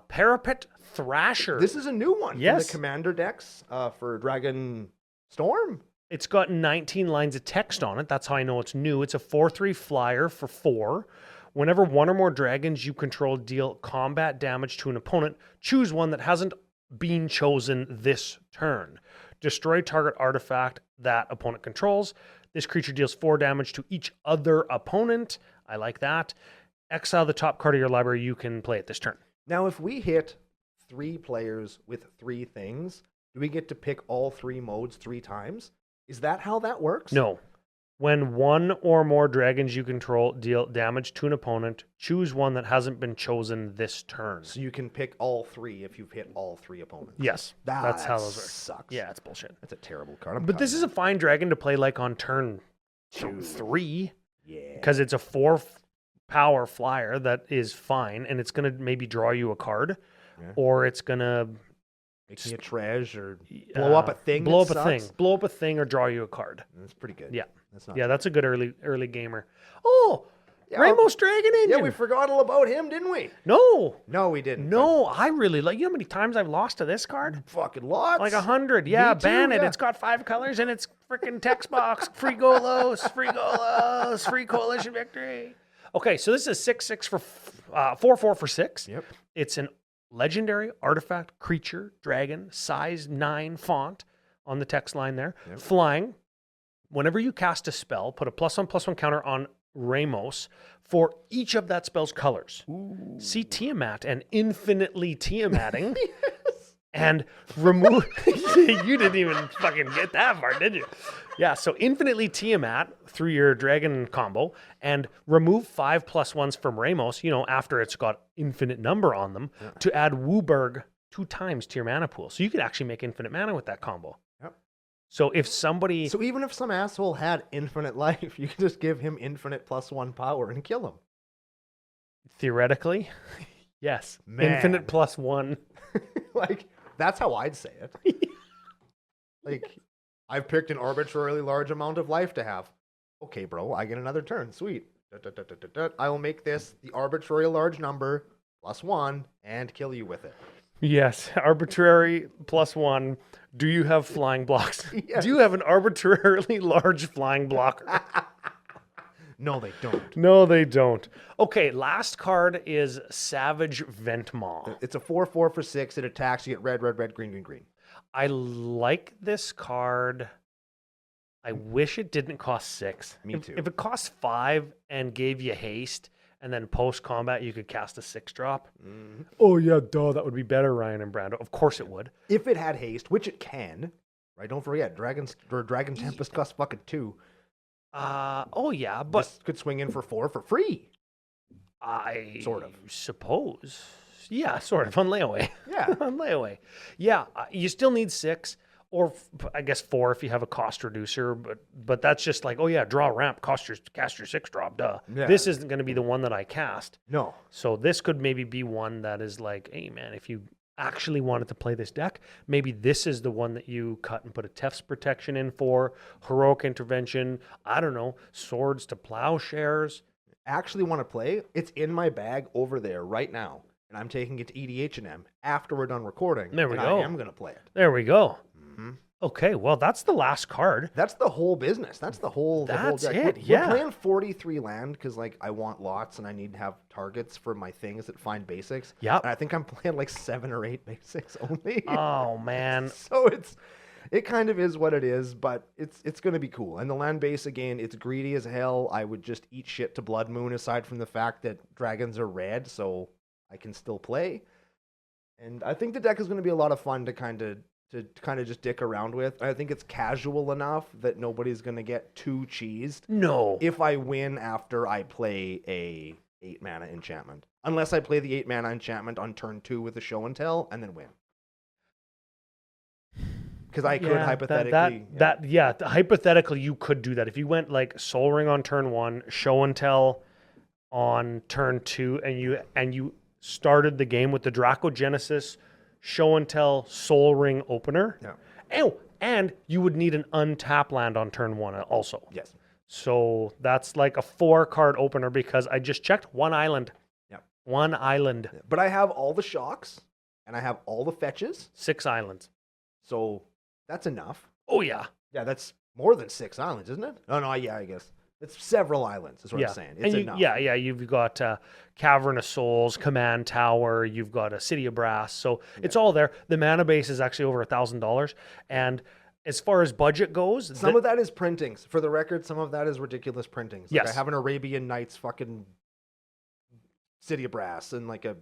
Speaker 2: Parapet Thrasher.
Speaker 1: This is a new one
Speaker 2: Yes.
Speaker 1: from the commander decks for Dragonstorm.
Speaker 2: It's got 19 lines of text on it. That's how I know it's new. It's a 4/3 flyer for 4. Whenever one or more dragons you control deal combat damage to an opponent, choose one that hasn't been chosen this turn. Destroy target artifact that opponent controls. This creature deals 4 damage to each other opponent. I like that. Exile the top card of your library. You can play it this turn.
Speaker 1: Now, if we hit 3 players with 3 things, do we get to pick all 3 modes 3 times? Is that how that works?
Speaker 2: No. When one or more dragons you control deal damage to an opponent, choose one that hasn't been chosen this turn.
Speaker 1: So you can pick all 3 if you've hit all 3 opponents.
Speaker 2: Yes, that's how those work.
Speaker 1: Sucks.
Speaker 2: Yeah, it's bullshit.
Speaker 1: That's a terrible card.
Speaker 2: But this is a fine dragon to play like on turn 3.
Speaker 1: Yeah.
Speaker 2: Because it's a 4 power flyer that is fine, and it's going to maybe draw you a card, or it's going to
Speaker 1: make me a treasure, or blow up a thing.
Speaker 2: Blow up a thing, or draw you a card.
Speaker 1: That's pretty good.
Speaker 2: Yeah,
Speaker 1: that's not.
Speaker 2: Yeah, that's a good early gamer. Oh, yeah, Rainbow's Dragon Engine.
Speaker 1: Yeah, we forgot all about him, didn't we?
Speaker 2: No,
Speaker 1: we didn't.
Speaker 2: No, I really like. You know how many times I've lost to this card?
Speaker 1: Fucking lots.
Speaker 2: Like 100. Yeah,
Speaker 1: Me too,
Speaker 2: ban it.
Speaker 1: yeah.
Speaker 2: It's got 5 colors and it's freaking text box. Free Golos, free coalition victory. Okay, so this is 6/6 for 4/4 for 6.
Speaker 1: Yep.
Speaker 2: It's an legendary artifact creature dragon, size 9 font on the text line there.
Speaker 1: Yep.
Speaker 2: Flying. Whenever you cast a spell, put a +1/+1 counter on Ramos for each of that spell's colors.
Speaker 1: Ooh.
Speaker 2: See Tiamat and infinitely Tiamatting. And remove. You didn't even fucking get that far, did you? Yeah, so infinitely Tiamat through your dragon combo and remove 5+1s from Ramos, after it's got infinite number on them, to add Wooburg 2 times to your mana pool. So you could actually make infinite mana with that combo.
Speaker 1: Yep.
Speaker 2: So if somebody.
Speaker 1: So even if some asshole had infinite life, you could just give him infinite +1 power and kill him.
Speaker 2: Theoretically, yes.
Speaker 1: Man.
Speaker 2: Infinite +1.
Speaker 1: Like, that's how I'd say it. Like, I've picked an arbitrarily large amount of life to have. Okay, bro, I get another turn. Sweet. I will make this the arbitrary large number +1 and kill you with it.
Speaker 2: Yes, arbitrary +1. Do you have flying blocks?
Speaker 1: Yes.
Speaker 2: Do you have an arbitrarily large flying blocker?
Speaker 1: No, they don't.
Speaker 2: No, they don't. Okay, last card is Savage Ventmaw.
Speaker 1: It's a 4/4 for 6. It attacks. You get red, red, red, green, green, green.
Speaker 2: I like this card. I wish it didn't cost 6.
Speaker 1: Me too.
Speaker 2: If it cost 5 and gave you haste, and then post-combat you could cast a 6-drop.
Speaker 1: Mm-hmm.
Speaker 2: Oh, yeah, duh, that would be better, Ryan and Brando. Of course it would.
Speaker 1: If it had haste, which it can, right? Don't forget, Dragon Tempest costs fucking 2.
Speaker 2: Oh, yeah, but
Speaker 1: This could swing in for 4 for free.
Speaker 2: I
Speaker 1: Sort of.
Speaker 2: suppose. Yeah, sort of on layaway.
Speaker 1: Yeah.
Speaker 2: On layaway. Yeah, you still need 6, or I guess 4 if you have a cost reducer. But that's just like, oh yeah, draw a ramp, cast your 6-drop. Duh.
Speaker 1: Yeah.
Speaker 2: This isn't going to be the one that I cast.
Speaker 1: No.
Speaker 2: So this could maybe be one that is like, hey man, if you actually wanted to play this deck, maybe this is the one that you cut and put a Tef's protection in for, heroic intervention, I don't know, swords to plowshares.
Speaker 1: Actually want to play, it's in my bag over there right now. And I'm taking it to EDH&M after we're done recording.
Speaker 2: There we
Speaker 1: and
Speaker 2: go.
Speaker 1: I am going to play it.
Speaker 2: There we go.
Speaker 1: Mm-hmm.
Speaker 2: Okay, well, that's the last card.
Speaker 1: That's the whole business. That's the whole
Speaker 2: That's
Speaker 1: deck.
Speaker 2: it,
Speaker 1: We're
Speaker 2: yeah.
Speaker 1: playing 43 land because like I want lots and I need to have targets for my things that find basics.
Speaker 2: Yep.
Speaker 1: And I think I'm playing like 7 or 8 basics only.
Speaker 2: Oh, man.
Speaker 1: So it kind of is what it is, but it's going to be cool. And the land base, again, it's greedy as hell. I would just eat shit to Blood Moon aside from the fact that dragons are red, so I can still play. And I think the deck is going to be a lot of fun to kind of just dick around with. I think it's casual enough that nobody's going to get too cheesed
Speaker 2: No.
Speaker 1: if I win after I play a 8 mana enchantment. Unless I play the 8 mana enchantment on turn 2 with a show and tell and then win. Because I could hypothetically...
Speaker 2: hypothetically, you could do that. If you went like Soul Ring on turn 1, Show and Tell on turn 2, and you started the game with the Dracogenesis, Show and Tell, Soul Ring opener.
Speaker 1: Yeah.
Speaker 2: Oh, and you would need an untap land on turn 1 also.
Speaker 1: Yes.
Speaker 2: So that's like a 4-card opener because I just checked 1 island.
Speaker 1: Yeah.
Speaker 2: 1 island.
Speaker 1: But I have all the shocks, and I have all the fetches.
Speaker 2: 6 islands.
Speaker 1: So that's enough.
Speaker 2: Oh, yeah.
Speaker 1: Yeah, that's more than 6 islands, isn't it? Oh, no, yeah, I guess. It's several islands is what I'm saying. It's enough.
Speaker 2: Yeah, you've got Cavern of Souls, Command Tower, you've got a City of Brass. So it's all there. The mana base is actually over $1,000. And as far as budget goes...
Speaker 1: Some of that is printings. For the record, some of that is ridiculous printings. Like
Speaker 2: yes.
Speaker 1: I have an Arabian Nights fucking City of Brass and like a...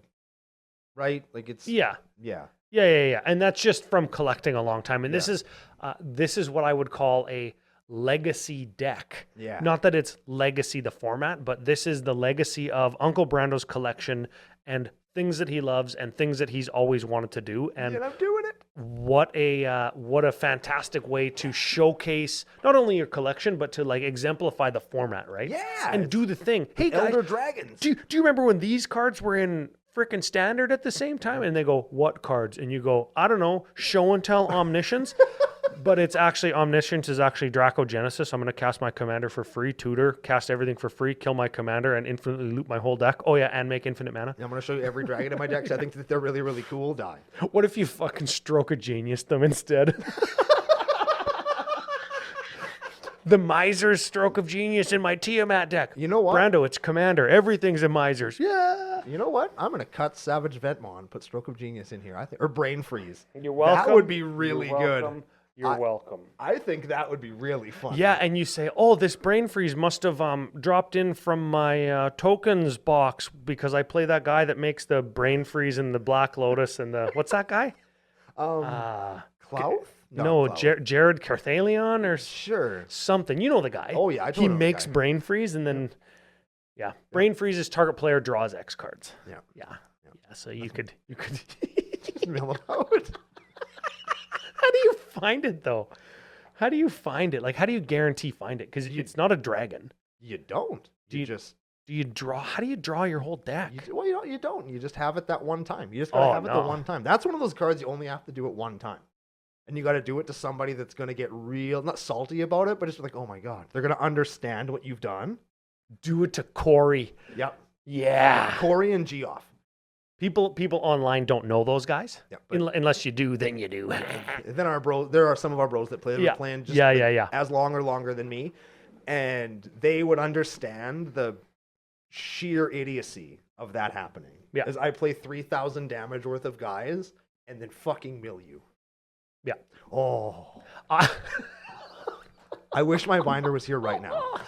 Speaker 1: Right? Like it's...
Speaker 2: Yeah.
Speaker 1: Yeah.
Speaker 2: Yeah. And that's just from collecting a long time. And
Speaker 1: Yeah.
Speaker 2: this is what I would call a legacy deck.
Speaker 1: Yeah.
Speaker 2: Not that it's legacy the format, but this is the legacy of Uncle Brando's collection and things that he loves and things that he's always wanted to do. And
Speaker 1: I'm doing it.
Speaker 2: what a fantastic way to showcase not only your collection but to like exemplify the format, right?
Speaker 1: Yeah.
Speaker 2: And do the thing. Hey guys,
Speaker 1: Elder Dragons.
Speaker 2: do you remember when these cards were in frickin' standard at the same time? And they go, what cards? And you go, I don't know, Show and Tell Omniscience. But it's actually, Omniscience is actually Dracogenesis. I'm going to cast my commander for free, tutor, cast everything for free, kill my commander, and infinitely loop my whole deck. Oh yeah, and make infinite mana.
Speaker 1: I'm going to show you every dragon in my deck. 'Cause I think that they're really, really cool. Die.
Speaker 2: What if you fucking Stroke of Genius them instead? The Miser's Stroke of Genius in my Tiamat deck.
Speaker 1: You know what?
Speaker 2: Brando, it's commander. Everything's a Miser's. Yeah.
Speaker 1: You know what? I'm going to cut Savage Ventmon, put Stroke of Genius in here. I think, or Brain Freeze.
Speaker 2: You're welcome.
Speaker 1: That would be really good.
Speaker 2: You're welcome.
Speaker 1: I think that would be really fun.
Speaker 2: Yeah, and you say, oh, this Brain Freeze must have dropped in from my tokens box because I play that guy that makes the Brain Freeze and the Black Lotus and the, what's that guy?
Speaker 1: Clouth?
Speaker 2: No,
Speaker 1: Clouth.
Speaker 2: Jared Carthalion or
Speaker 1: Sure.
Speaker 2: something. You know the guy.
Speaker 1: Oh, yeah, I totally
Speaker 2: He
Speaker 1: know the
Speaker 2: makes
Speaker 1: guy.
Speaker 2: Brain Freeze and then, Brain Freeze is target player draws X cards.
Speaker 1: Yeah.
Speaker 2: So you could
Speaker 1: Just mill it out.
Speaker 2: How do you find it though? How do you find it? Like, how do you guarantee find it? Because it's not a dragon.
Speaker 1: You don't.
Speaker 2: Do you draw? How do you draw your whole deck?
Speaker 1: You don't. You just have it that one time. You just gotta have it the one time. That's one of those cards you only have to do it one time. And you got to do it to somebody that's going to get not salty about it, but it's like, oh my God, they're going to understand what you've done.
Speaker 2: Do it to Corey.
Speaker 1: Yep.
Speaker 2: Yeah.
Speaker 1: Corey and Geoff.
Speaker 2: People online don't know those guys.
Speaker 1: Yep,
Speaker 2: Unless you do, then you do.
Speaker 1: Then there are some of our bros that play playing just as long or longer than me. And they would understand the sheer idiocy of that happening.
Speaker 2: Yeah.
Speaker 1: As I play 3,000 damage worth of guys and then fucking mill you.
Speaker 2: Yeah.
Speaker 1: Oh. I wish my binder was here right now.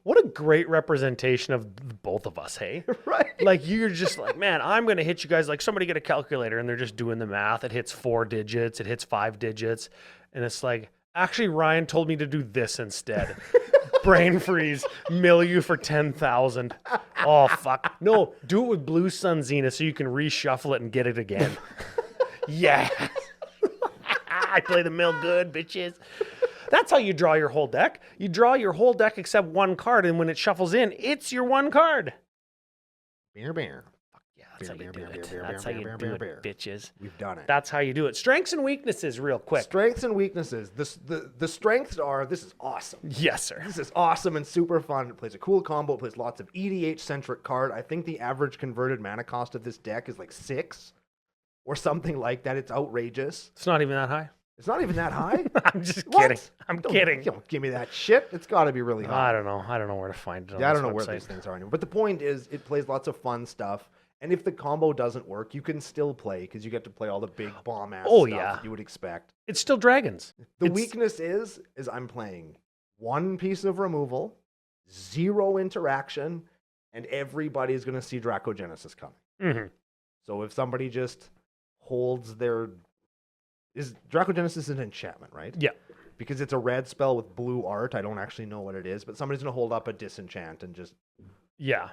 Speaker 2: What a great representation of both of us, hey?
Speaker 1: Right.
Speaker 2: Like, you're just like, man, I'm going to hit you guys. Like, somebody get a calculator, and they're just doing the math. It hits 4 digits. It hits 5 digits. And it's like, actually, Ryan told me to do this instead. Brain freeze, mill you for 10,000. Oh, fuck. No, do it with Blue Sun Zenith so you can reshuffle it and get it again. Yeah. I play the mill good, bitches. That's how you draw your whole deck. You draw your whole deck except one card, and when it shuffles in, it's your one card.
Speaker 1: Bear.
Speaker 2: Fuck yeah, that's how you do it. That's how you do it, bitches.
Speaker 1: We've done it.
Speaker 2: That's how you do it. Strengths and weaknesses, real quick.
Speaker 1: Strengths and weaknesses. The strengths are, this is awesome.
Speaker 2: Yes, sir.
Speaker 1: This is awesome and super fun. It plays a cool combo. It plays lots of EDH-centric card. I think the average converted mana cost of this deck is like 6 or something like that. It's outrageous.
Speaker 2: It's not even that high.
Speaker 1: It's not even that high.
Speaker 2: I'm just kidding. I'm kidding.
Speaker 1: Don't give me that shit. It's got to be really high.
Speaker 2: I don't know. I don't know where to find it on
Speaker 1: I don't
Speaker 2: this
Speaker 1: know where
Speaker 2: website.
Speaker 1: these things are anymore. But the point is, it plays lots of fun stuff. And if the combo doesn't work, you can still play because you get to play all the big bomb-ass stuff that you would expect.
Speaker 2: It's still dragons.
Speaker 1: The weakness is I'm playing 1 piece of removal, 0 interaction, and everybody's going to see Dracogenesis coming.
Speaker 2: Mm-hmm.
Speaker 1: So if somebody just holds their... Dracogenesis an enchantment, right?
Speaker 2: Yeah.
Speaker 1: Because it's a red spell with blue art. I don't actually know what it is, but somebody's going to hold up a disenchant and just...
Speaker 2: Yeah.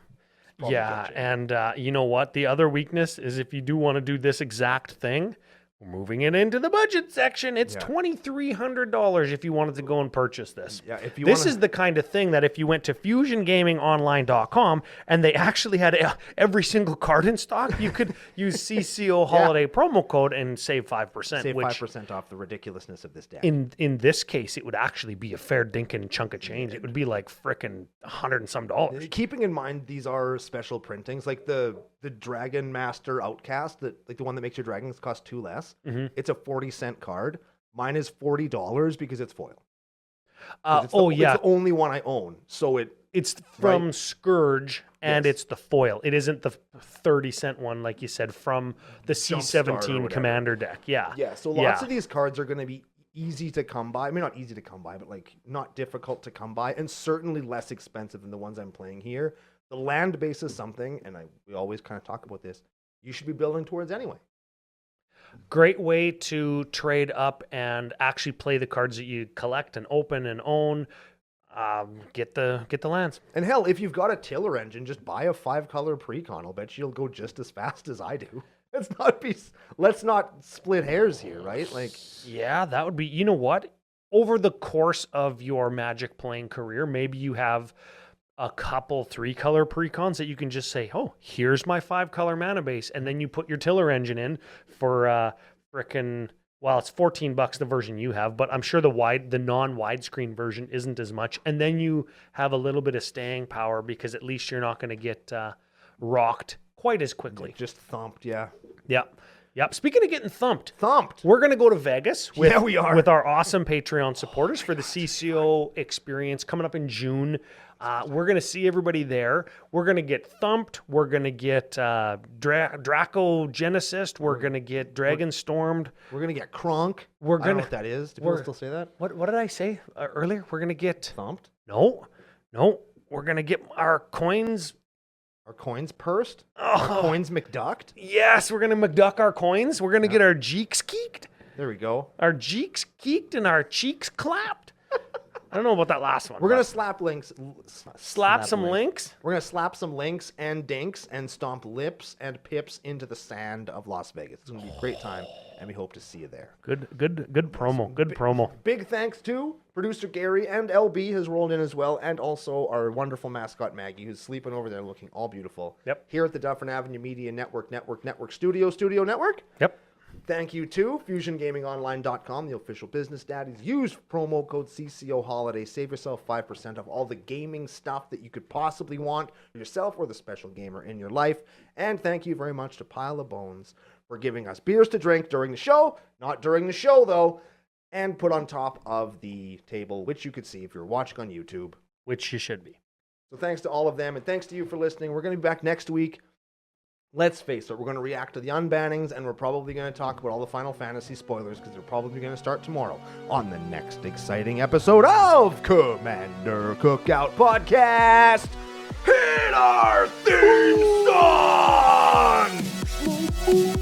Speaker 2: Yeah, and you know what? The other weakness is if you do want to do this exact thing, We're moving it into the budget section. It's $2,300 if you wanted to go and purchase this.
Speaker 1: Yeah, if you
Speaker 2: this is the kind of thing that if you went to FusionGamingOnline.com and they actually had every single card in stock, you could use CCO holiday promo code and save 5%.
Speaker 1: Save 5% off the ridiculousness of this deck.
Speaker 2: In this case, it would actually be a fair dinkin' chunk of change. It would be like frickin' $100 and some dollars.
Speaker 1: Keeping in mind these are special printings, like the Dragon Master Outcast, like the one that makes your dragons cost 2 less. It's a 40-cent card. Mine is $40 because it's foil. It's the only one I own. So
Speaker 2: it's from Scourge and it's the foil. It isn't the 30-cent one, like you said, from the C17 Commander deck. Yeah.
Speaker 1: Yeah. So lots of these cards are going to be easy to come by. I mean, not easy to come by, but like not difficult to come by, and certainly less expensive than the ones I'm playing here. The land base is something, and we always kind of talk about this, you should be building towards anyway.
Speaker 2: Great way to trade up and actually play the cards that you collect and open and own. Get the lands.
Speaker 1: And hell, if you've got a tiller engine, just buy a 5-color precon. I'll bet you'll go just as fast as I do. Let's not split hairs here, right? Like,
Speaker 2: yeah, that would be, you know what? Over the course of your Magic playing career, maybe you have a couple 3-color precons that you can just say, oh, here's my 5-color mana base. And then you put your tiller engine in for frickin', well, it's $14 the version you have, but I'm sure the non-widescreen version isn't as much. And then you have a little bit of staying power because at least you're not going to get rocked quite as quickly.
Speaker 1: Just thumped, yeah.
Speaker 2: Yep. Speaking of getting thumped,
Speaker 1: we're
Speaker 2: going to go to Vegas with
Speaker 1: our
Speaker 2: awesome Patreon supporters for the CCO experience coming up in June. We're going to see everybody there. We're going to get thumped. We're going to get Dracogenesis. We're going to get Dragonstormed.
Speaker 1: We're going to get Kronk. I don't know what that is. Do people still say that?
Speaker 2: What did I say earlier? We're going to get...
Speaker 1: Thumped?
Speaker 2: No. We're going to get our coins...
Speaker 1: Our coins pursed? Our coins McDucked?
Speaker 2: Yes, we're going to McDuck our coins. We're going to get our jeeks keeked.
Speaker 1: There we go.
Speaker 2: Our jeeks keeked and our cheeks clapped. I don't know about that last one.
Speaker 1: We're going to slap links.
Speaker 2: Slap some links?
Speaker 1: We're going to slap some links and dinks and stomp lips and pips into the sand of Las Vegas. It's going to be a great time, and we hope to see you there.
Speaker 2: Good promo. Good promo.
Speaker 1: Big thanks to producer Gary, and LB has rolled in as well, and also our wonderful mascot Maggie, who's sleeping over there looking all beautiful.
Speaker 2: Yep.
Speaker 1: Here at the Dufferin Avenue Media Network Studio Network.
Speaker 2: Yep.
Speaker 1: Thank you to FusionGamingOnline.com, the official business daddies. Use promo code CCO Holiday. Save yourself 5% of all the gaming stuff that you could possibly want for yourself or the special gamer in your life. And thank you very much to Pile of Bones for giving us beers to drink during the show. Not during the show, though. And put on top of the table, which you could see if you're watching on YouTube.
Speaker 2: Which you should be.
Speaker 1: So thanks to all of them, and thanks to you for listening. We're going to be back next week. Let's face it, we're going to react to the unbannings, and we're probably going to talk about all the Final Fantasy spoilers, because they're probably going to start tomorrow on the next exciting episode of Commander Cookout Podcast. Hit our theme song!